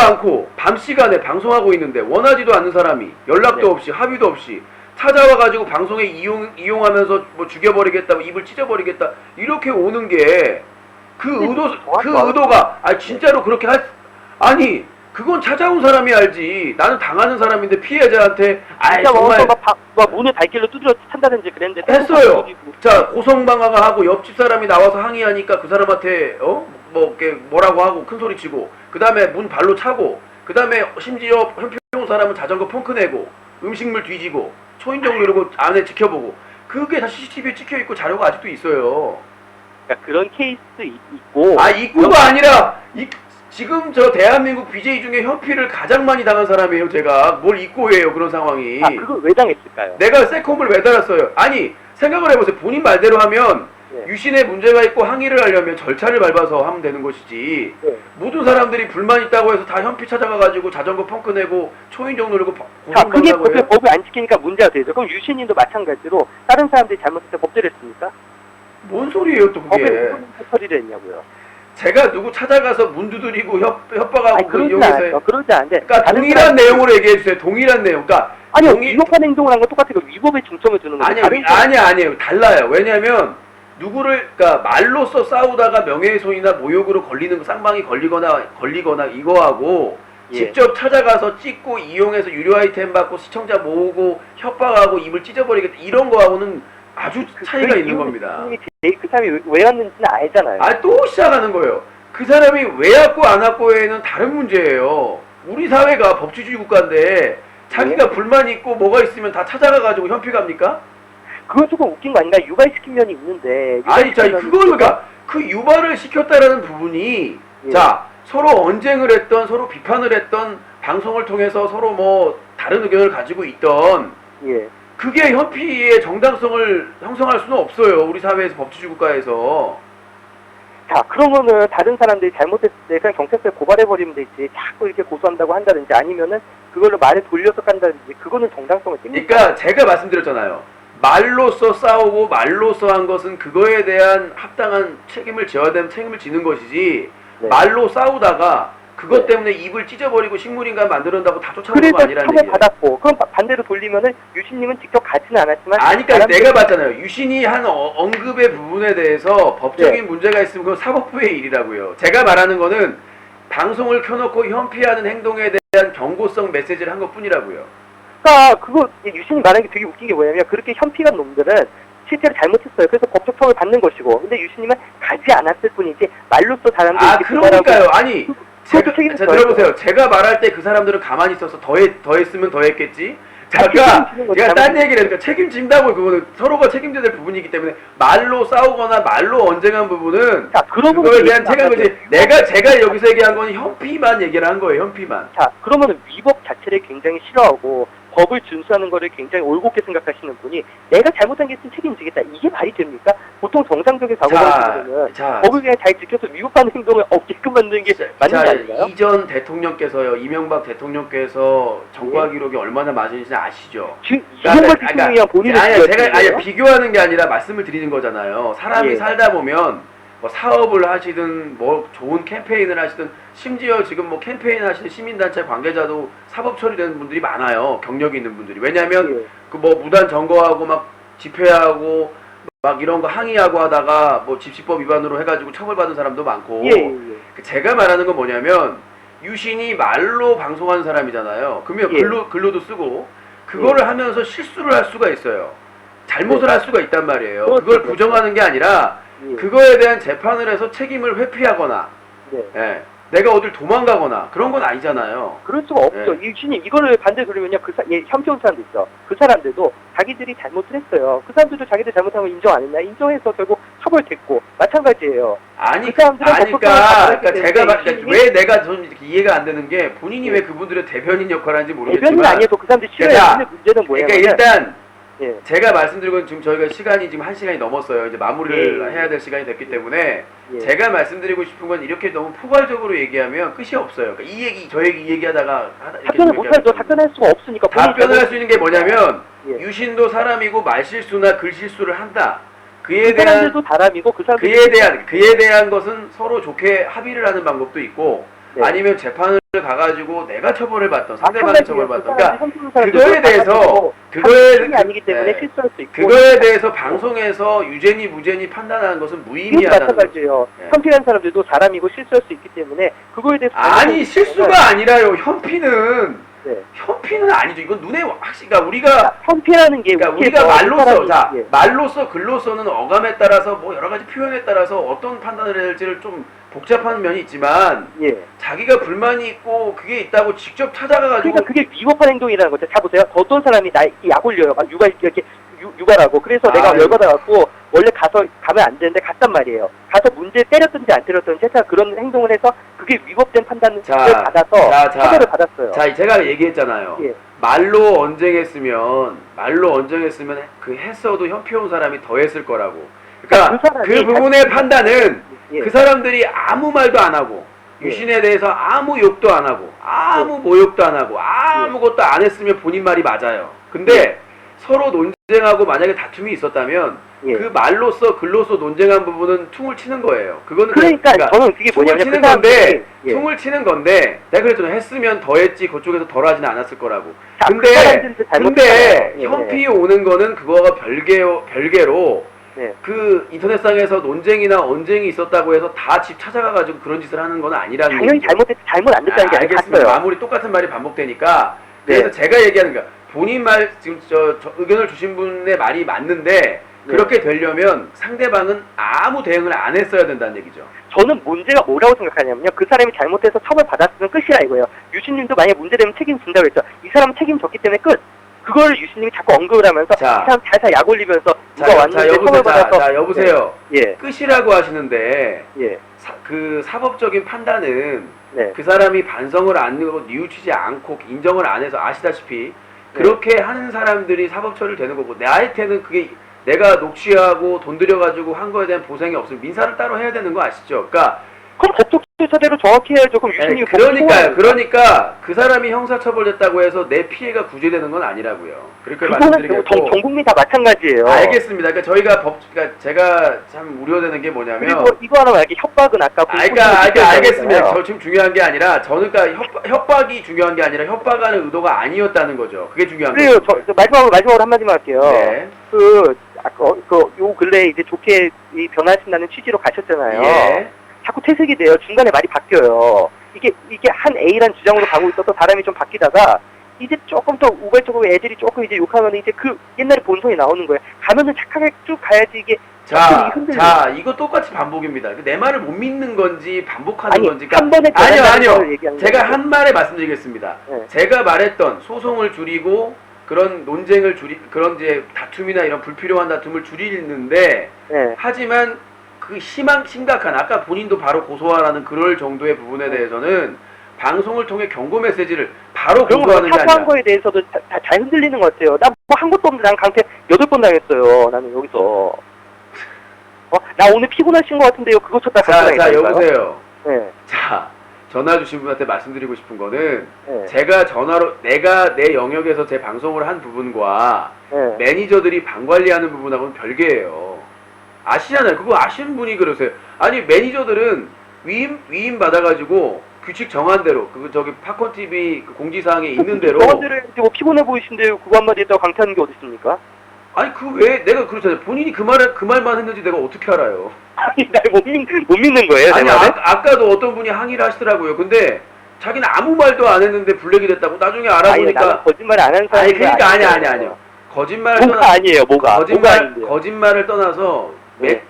않고 밤 시간에 방송하고 있는데 원하지도 않는 사람이 연락도
네.
없이 합의도 없이 찾아와가지고 방송에 이용하면서 뭐 죽여버리겠다, 입을 찢어버리겠다 이렇게 오는 게 그 의도가 진짜로 그렇게 아니 그건 찾아온 사람이 알지. 나는 당하는 사람인데 피해자한테
진짜
정말
막 문을 발길로 두드려 찬다든지 그랬는데
했어요. 자 고성방아가 하고 옆집 사람이 나와서 항의하니까 그 사람한테 뭐 이렇게 뭐라고 하고 큰 소리 치고 그 다음에 문 발로 차고 그 다음에 심지어 현피 온 사람은 자전거 펑크 내고 음식물 뒤지고 초인종 누르고 안에 지켜보고 그게 다 CCTV에 찍혀 있고 자료가 아직도 있어요.
그러니까 그런 케이스 있고
있고가 아니라 지금 저 대한민국 BJ 중에 현피를 가장 많이 당한 사람이에요. 제가 뭘 있고예요 그런 상황이.
그걸 왜 당했을까요?
내가 세콤을 왜 달았어요? 아니 생각을 해보세요. 본인 말대로 하면
네.
유신에 문제가 있고 항의를 하려면 절차를 밟아서 하면 되는 것이지.
네.
모든 사람들이 불만 있다고 해서 다 현피 찾아가가지고 자전거 펑크 내고 초인종 누르고
그게
고성방사고 해요?
법을 안 지키니까 문제가 되죠. 그럼 유신님도 마찬가지로 다른 사람들이 잘못해서 법대로 했습니까?
뭔 소리예요 또
법에
그게?
무슨 처리를 했냐고요.
제가 누구 찾아가서 문 두드리고 협박하고 그
그러지
이용해서
않아요. 그러지 않은데.
그러니까 동일한 내용으로 얘기해 주세요. 동일한 내용. 그러니까
아니요, 위법한 행동을 한 건 똑같아요. 위법에 중점을 두는 거예요.
아니에요. 달라요. 왜냐면 누구를 그러니까 말로써 싸우다가 명예훼손이나 모욕으로 걸리는 쌍방이 걸리거나 이거하고
예.
직접 찾아가서 찍고 이용해서 유료 아이템 받고 시청자 모으고 협박하고 입을 찢어버리겠다 이런 거하고는 아주 차이가 있는 겁니다.
그 사람이 왜 왔는지는 알잖아요.
또 시작하는 거예요. 그 사람이 왜 왔고 안 왔고에는 다른 문제예요. 우리 사회가 법치주의 국가인데 자기가 불만이 있고 뭐가 있으면 다 찾아가가지고 현피 갑니까?
그건 조금 웃긴 거 아닌가? 유발시킨 면이 있는데.
그러니까 그 유발을 시켰다라는 부분이
예.
자 서로 언쟁을 했던 서로 비판을 했던 방송을 통해서 서로 뭐 다른 의견을 가지고 있던
예.
그게 현피의 정당성을 형성할 수는 없어요. 우리 사회에서 법치주의 국가에서.
자, 그러면은 다른 사람들이 잘못했을 때 그냥 경찰서에 고발해버리면 되지. 자꾸 이렇게 고소한다고 한다든지 아니면은 그걸로 말을 돌려서 깐다든지 그거는 정당성을 찝니까?
그러니까 제가 말씀드렸잖아요. 말로써 싸우고 말로써 한 것은 그거에 대한 합당한 책임을 져야 되는 책임을 지는 것이지
네.
말로 싸우다가 그것
네.
때문에 입을 찢어버리고 식물인간 만들어낸다고 다 쫓아오는 거
그래서
아니라는
처벌
얘기예요.
받았고 그럼 반대로 돌리면은 유신님은 직접 가지는 않았지만
그러니까 내가 봤잖아요. 유신이 한 언급의 부분에 대해서 법적인 문제가 있으면 그건 사법부의 일이라고요. 제가 말하는 거는 방송을 켜놓고 현피하는 행동에 대한 경고성 메시지를 한 것뿐이라고요.
그러니까 그거 유신이 말하는 게 되게 웃긴 게 뭐냐면 그렇게 현피간 놈들은 실제로 잘못했어요. 그래서 법적 처벌을 받는 것이고 근데 유신님은 가지 않았을 뿐이지 말로써 사람들이
그러니까요. 아니 제가
책임져야죠.
들어보세요. 제가 말할 때 그 사람들은 가만히 있어서 더 했으면 더 했겠지. 제가 딴 얘기를 하니까 책임진다고 그거는 서로가 책임져야 될 부분이기 때문에 말로 싸우거나 말로 언쟁한 부분은
자,
그거에 대한 책임을 제가 여기서 얘기한 건 현피만 얘기를 한 거예요. 현피만.
자, 그러면은 위법 자체를 굉장히 싫어하고 법을 준수하는 거를 굉장히 올곧게 생각하시는 분이 내가 잘못한 게 있으면 책임지겠다. 이게 말이 됩니까? 보통 정상적인 사고방식으로는
자,
법을 그냥 잘 지켜서 위법하는 행동을 없게끔 만드는 게 맞는 게 아닌가요?
이전 대통령께서요, 이명박 대통령께서 정과 기록이 얼마나 맞으신지 아시죠?
지금 이명박 대통령이랑 본인은
제가 비교하는 게 아니라 말씀을 드리는 거잖아요. 사람이
예.
살다 보면 뭐 사업을 하시든 뭐 좋은 캠페인을 하시든 심지어 지금 뭐 캠페인 하시는 시민단체 관계자도 사법 처리되는 분들이 많아요. 경력이 있는 분들이. 왜냐하면
예.
그 뭐 무단 점거하고 막 집회하고 막 이런 거 항의하고 하다가 뭐 집시법 위반으로 해가지고 처벌받은 사람도 많고.
예.
제가 말하는 건 뭐냐면 유신이 말로 방송하는 사람이잖아요. 그러면
예.
글로도 쓰고 그거를 하면서 실수를 할 수가 있어요. 잘못을 할 수가 있단 말이에요.
그렇죠.
그걸 부정하는 게 아니라
예.
그거에 대한 재판을 해서 책임을 회피하거나
네.
예, 내가 어딜 도망가거나 그런 건 아니잖아요.
그럴 수가 없죠. 유신님 이거를 반대로 그러면요. 현평 사람도 있어. 그 사람들도 자기들이 잘못을 했어요. 그 사람들도 자기들 잘못한 거 인정 안 했나? 인정해서 결국 처벌됐고 마찬가지예요.
아니,
그 사람들은
그러니까 제가
유신님이
왜 내가 전 이렇게 이해가 안 되는 게 본인이 왜 그분들의 대변인 역할을 하는지 모르겠지만
대변인 아니어도 그 사람들이 싫어야
자,
하는 문제는 뭐예요?
그러니까 일단
예.
제가 말씀드린 건 지금 저희가 시간이 지금 1시간이 넘었어요. 이제 마무리를
예.
해야 될 시간이 됐기 때문에
예.
제가 말씀드리고 싶은 건 이렇게 너무 포괄적으로 얘기하면 끝이 없어요. 그러니까 이 얘기 저 얘기 얘기하다가
답변을 못하죠. 답변할 수가 없으니까.
답변을 할 수 있는 게 뭐냐면
예.
유신도 사람이고 말실수나 글실수를 한다.
그
그에 대한
사람들도 사람이고 그 사람들
그에 대한 것은 서로 좋게 합의를 하는 방법도 있고
네.
아니면 재판을 가가지고 내가 처벌을 받던 상대방이 처벌을 받던 그러니까 그거에
그거에
대해서 그거에
아니기 때문에
네.
실수할 수 있고
그거에 대해서 방송에서 유죄니 무죄니 판단하는 것은
이것도
무의미하다는 거죠.
마찬가지예요.
네.
현피한 사람들도 사람이고 실수할 수 있기 때문에 그거에 대해서
아니 실수가 아니라요. 현피는
네.
현피는 아니죠. 이건 눈에 그러니까 우리가
현피라는 게
그러니까 우리가 말로써 글로서는 어감에 따라서 뭐 여러 가지 표현에 따라서 어떤 판단을 해야 될지를 좀 복잡한 면이 있지만
예.
자기가 불만이 있고 그게 있다고 직접 찾아가가지고
그러니까 그게 위법한 행동이라는 거죠. 자 보세요. 어떤 사람이 나 약 올려요. 막 육아라고. 그래서 내가 열받아갖고 원래 가면 안 되는데 갔단 말이에요. 가서 문제 때렸든지 안 때렸든지 제가 그런 행동을 해서 그게 위법된 판단을 받아서 처벌을 받았어요.
자, 제가 얘기했잖아요.
예.
말로 언쟁했으면 그 했어도 현피온 사람이 더 했을 거라고. 그러니까 그 부분의 판단은
예.
그 사람들이 아무 말도 안 하고 유신에 대해서 아무 욕도 안 하고 아무 모욕도 안 하고 아무것도 안 했으면 본인 말이 맞아요. 근데 서로 논쟁하고 만약에 다툼이 있었다면
예.
그 말로써 글로써 논쟁한 부분은 퉁을 치는 거예요. 그거는
그러니까 저는 그게
퉁을
뭐냐면
치는
그
건데
예.
퉁을 치는 건데 내가 그랬잖아. 했으면 더 했지 그쪽에서 덜 하지는 않았을 거라고.
자, 그
근데
사람들도 잘못했잖아요. 예.
현피 오는 거는 그거가 별개로
네.
그 인터넷상에서 논쟁이나 언쟁이 있었다고 해서 다 집 찾아가가지고 그런 짓을 하는 건 아니라는
당연히
얘기죠.
잘못 안 됐다는 게
알겠습니다.
아니었어요.
마무리 똑같은 말이 반복되니까 그래서
네.
제가 얘기하는 거야. 본인 말 지금 저 의견을 주신 분의 말이 맞는데 그렇게 되려면 상대방은 아무 대응을 안 했어야 된다는 얘기죠.
저는 문제가 뭐라고 생각하냐면요. 그 사람이 잘못해서 처벌받았으면 끝이라 이거예요. 유신님도 만약에 문제되면 책임진다고 했죠. 이 사람은 책임졌기 때문에 끝. 그걸 유신님이 자꾸 언급을 하면서
자.
이 사람 잘살 약 올리면서 누가 왔는데 처벌받아서
여보세요.
예.
끝이라고 하시는데
예.
그 사법적인 판단은
네.
그 사람이 반성을 안 하고 뉘우치지 않고 인정을 안 해서 아시다시피 그렇게 하는 사람들이 사법 처리를 되는 거고 나한테는 그게 내가 녹취하고 돈 들여가지고 한 거에 대한 보상이 없으면 민사를 따로 해야 되는 거 아시죠? 그러니까
그럼 법적 절차대로 정확히 해야죠. 그럼 유신님이
그러니까 그 사람이 형사처벌됐다고 해서 내 피해가 구제되는 건 아니라고요. 그렇게
그거는
말씀드리겠고
전 국민 다 마찬가지예요.
알겠습니다. 그러니까 저희가 그러니까 제가 참 우려되는 게 뭐냐면
그리고 이거 하나 말고 협박은 아까
알겠습니다. 저 지금 중요한 게 아니라 저는 그러니까 협박이 중요한 게 아니라 협박하는 의도가 아니었다는 거죠. 그게 중요한 거예요.
그래요. 저 마지막으로 한마디만 할게요.
네.
요 근래 이제 좋게 변하신다는 취지로 가셨잖아요.
예.
자꾸 퇴색이 돼요. 중간에 말이 바뀌어요. 이게 한 A란 주장으로 가고 있어서 사람이 좀 바뀌다가 이제 조금 더 우발적으로 애들이 조금 이제 욕하면 이제 그 옛날에 본성이 나오는 거예요. 가면은 착하게 쭉 가야지 이게.
자, 이거 똑같이 반복입니다. 내 말을 못 믿는 건지 반복하는
아니,
건지.
한 번에
아니요. 제가 한 말에 말씀드리겠습니다.
네.
제가 말했던 소송을 줄이고 그런 논쟁을 그런 이제 다툼이나 이런 불필요한 다툼을 줄이는데
네.
하지만 그 심각한 아까 본인도 바로 고소하라는 그럴 정도의 부분에 대해서는 방송을 통해 경고 메시지를 바로
그런 거
공부하는 게
사소한
아니야.
거에 대해서도 잘 흔들리는 것 같아요. 나 뭐 한 것도 없는데 난 강퇴 8번 당했어요. 나는 여기서. 나 오늘 피곤하신 것 같은데요. 그거 쳤다
자, 여보세요.
네.
자, 전화 주신 분한테 말씀드리고 싶은 거는
네.
제가 전화로 내가 내 영역에서 제 방송을 한 부분과
네.
매니저들이 방 관리하는 부분하고는 별개예요. 아시잖아요. 그거 아시는 분이 그러세요. 아니 매니저들은 위임 받아가지고 규칙 정한 대로 저기 팝콘 TV 공지사항에 있는 대로.
저한테는 뭐 피곤해 보이신데요. 그거 한마디 했다고 강퇴하는 게 어디 있습니까?
아니 그 왜 내가 그렇잖아요. 본인이 그 말만 했는지 내가 어떻게 알아요?
아니 날 못 믿는 거예요.
아니
내 말을?
아까도 어떤 분이 항의를 하시더라고요. 근데 자기는 아무 말도 안 했는데 블랙이 됐다고 나중에
아니
알아보니까.
나는 거짓말 안 하는 사람이
아니 그러니까 아니야. 거짓말을
뭐가 아니에요. 뭐가 아닌데요.
거짓말을 떠나서
네.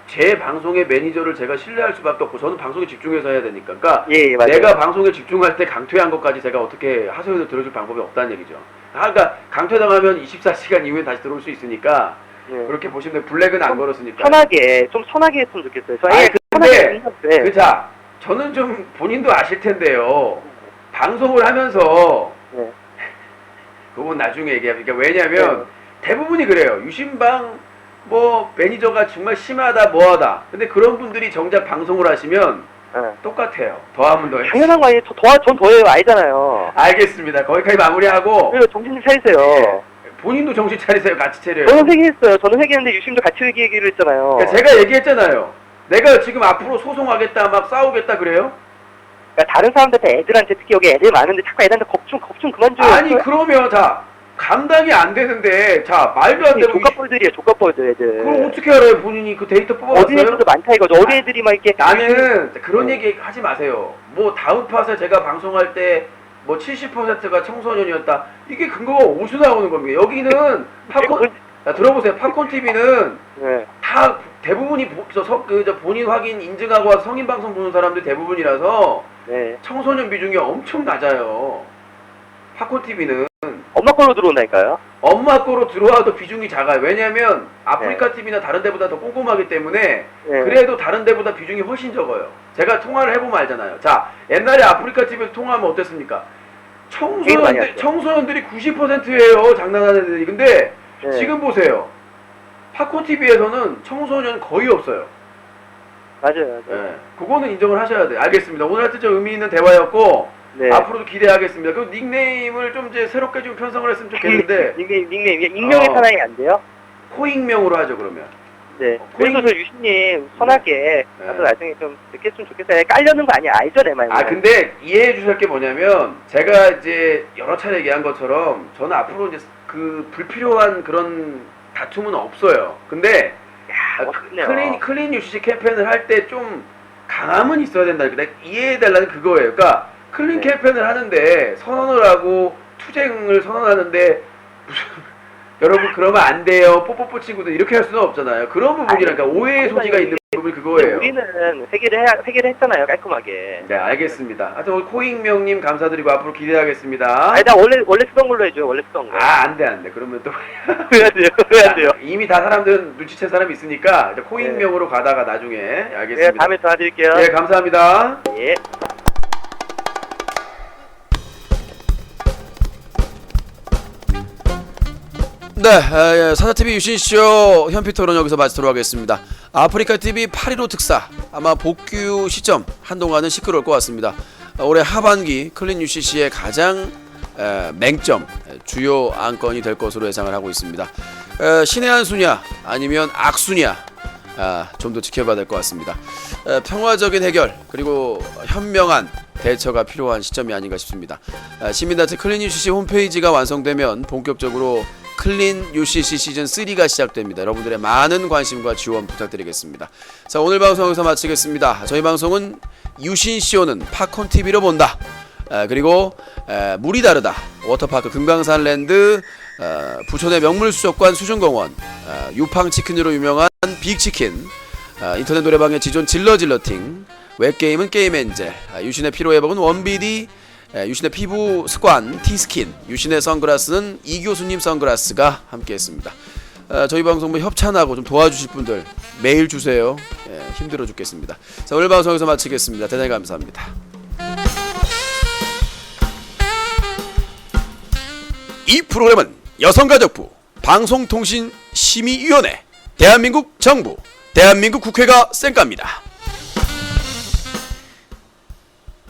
제 방송의 매니저를 제가 신뢰할 수밖에 없고 저는 방송에 집중해서 해야 되니까. 그러니까
예, 맞아요.
내가 방송에 집중할 때 강퇴한 것까지 제가 어떻게 하소연을 들어줄 방법이 없다는 얘기죠. 그러니까 강퇴당하면 24시간 이후에 다시 들어올 수 있으니까
예.
그렇게 보시면 돼요. 블랙은 안 걸었으니까.
좀 편하게 했으면 좋겠어요. 저
아니 근데
편하게
자 저는 좀 본인도 아실 텐데요. 방송을 하면서
네.
그건 나중에 얘기해요. 그러니까 왜냐면 대부분이 그래요. 유심방 뭐 매니저가 정말 심하다 뭐하다. 근데 그런 분들이 정작 방송을 하시면
네.
똑같아요. 더하면 더해.
당연한 거 아니에요. 전 더해요. 알잖아요.
알겠습니다. 거기까지 마무리하고
그래서 정신 좀 차리세요.
본인도 정신 차리세요. 같이 차려요.
저는 회개했어요. 저는 회개했는데 유심도 같이 회개하기로 했잖아요.
그러니까 제가 얘기했잖아요. 내가 지금 앞으로 소송하겠다 막 싸우겠다 그래요?
그러니까 다른 사람들한테 애들한테 특히 여기 애들 많은데 자꾸 애들한테 겁좀 그만 줘요.
아니 그러면 자 감당이 안 되는데 자 말도 안 되고
조카뻘들이에요. 조카뻘들 애들.
그럼 어떻게 알아요? 본인이 그 데이터
어린
뽑아봤어요?
애들도 많다 이거죠. 어린 애들이 막 이렇게
나는 그런 얘기 하지 마세요. 뭐 다음 팟에 제가 방송할 때 뭐 70%가 청소년이었다. 이게 근거가 어디서 나오는 겁니까? 여기는 팝콘 자, 들어보세요. 팝콘 TV는
네.
다 대부분이 본인 확인 인증하고 와서 성인 방송 보는 사람들 대부분이라서
네.
청소년 비중이 엄청 낮아요. 팝콘 TV는
엄마 걸로 들어온다니까요.
엄마 거로 들어와도 비중이 작아요. 왜냐면 아프리카 TV나 다른 데보다 더 꼼꼼하기 때문에
네.
그래도 다른 데보다 비중이 훨씬 적어요. 제가 통화를 해보면 알잖아요. 자, 옛날에 아프리카 TV에서 통화하면 어땠습니까? 청소년들이 90%예요. 장난하는 애들이. 근데
네.
지금 보세요. 팝콘 TV에서는 청소년 거의 없어요.
맞아요.
예, 그거는 인정을 하셔야 돼요. 알겠습니다. 오늘 하여튼 좀 의미 있는 대화였고
네.
앞으로도 기대하겠습니다. 그 닉네임을 좀 이제 새롭게 좀 편성을 했으면 좋겠는데
닉네임 익명의 사나이 안 돼요?
코익명으로 하죠 그러면.
네. 그래서 저 유신님 선하게
네.
가서 나중에 좀 듣겠으면 좋겠어요. 깔려는 거 아니야. 알죠 내 말.
아 근데 이해해 주실 게 뭐냐면 제가 이제 여러 차례 얘기한 것처럼 저는 앞으로 이제 그 불필요한 그런 다툼은 없어요. 근데
멋있네요.
클린 UCC 캠페인을 할 때 좀 강함은 있어야 된다. 내가 이해해 달라는 그거예요. 그러니까 클린
네.
캠페인을 하는데 선언을 하고 투쟁을 선언하는데 무슨 여러분 그러면 안 돼요. 뽀뽀뽀 친구들 이렇게 할 수는 없잖아요. 그런 부분이라니까 오해의 소지가 있는 부분이 그거예요.
우리는 회개를 했잖아요. 깔끔하게.
네, 알겠습니다. 하여튼 오늘 코익명님 감사드리고 앞으로 기대하겠습니다.
아니 나 원래 쓰던 걸로 해줘요. 원래 쓰던 거.
아, 안 돼. 그러면 또
왜 안 돼요? 왜 안 돼요?
이미 다 사람들은 눈치챈 사람이 있으니까 이제 코익명으로 가다가 나중에
네,
알겠습니다.
다음에 도와드릴게요.
네, 감사합니다.
예.
네, 사자TV 유신쇼 현피토론 여기서 마치도록 하겠습니다. 아프리카TV 8.15 특사 아마 복귀 시점 한동안은 시끄러울 것 같습니다. 올해 하반기 클린 UCC의 가장 맹점 주요 안건이 될 것으로 예상을 하고 있습니다. 신의 한 수냐 아니면 악수냐 좀 더 지켜봐야 될 것 같습니다. 평화적인 해결 그리고 현명한 대처가 필요한 시점이 아닌가 싶습니다. 시민단체 클린 UCC 홈페이지가 완성되면 본격적으로 클린 UCC 시즌 3가 시작됩니다. 여러분들의 많은 관심과 지원 부탁드리겠습니다. 자, 오늘 방송 여기서 마치겠습니다. 저희 방송은 유신쇼는 팝콘 TV로 본다. 그리고 물이 다르다. 워터파크 금강산랜드, 부천의 명물수족관 수중공원, 유팡치킨으로 유명한 빅치킨, 인터넷 노래방의 지존 질러질러팅, 웹게임은 게임엔젤, 유신의 피로회복은 원비디, 유신의 피부 습관 티스킨, 유신의 선글라스는 이교수님 선글라스가 함께했습니다. 저희 방송 뭐 협찬하고 좀 도와주실 분들 메일 주세요. 힘들어 죽겠습니다. 자, 오늘 방송 여기서 마치겠습니다. 대단히 감사합니다. 이 프로그램은 여성가족부, 방송통신심의위원회, 대한민국 정부, 대한민국 국회가 쌩까입니다.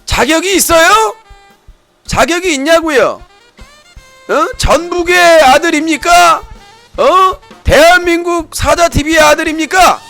자격이 있어요? 자격이 있냐고요? 전북의 아들입니까? 대한민국 사자TV의 아들입니까?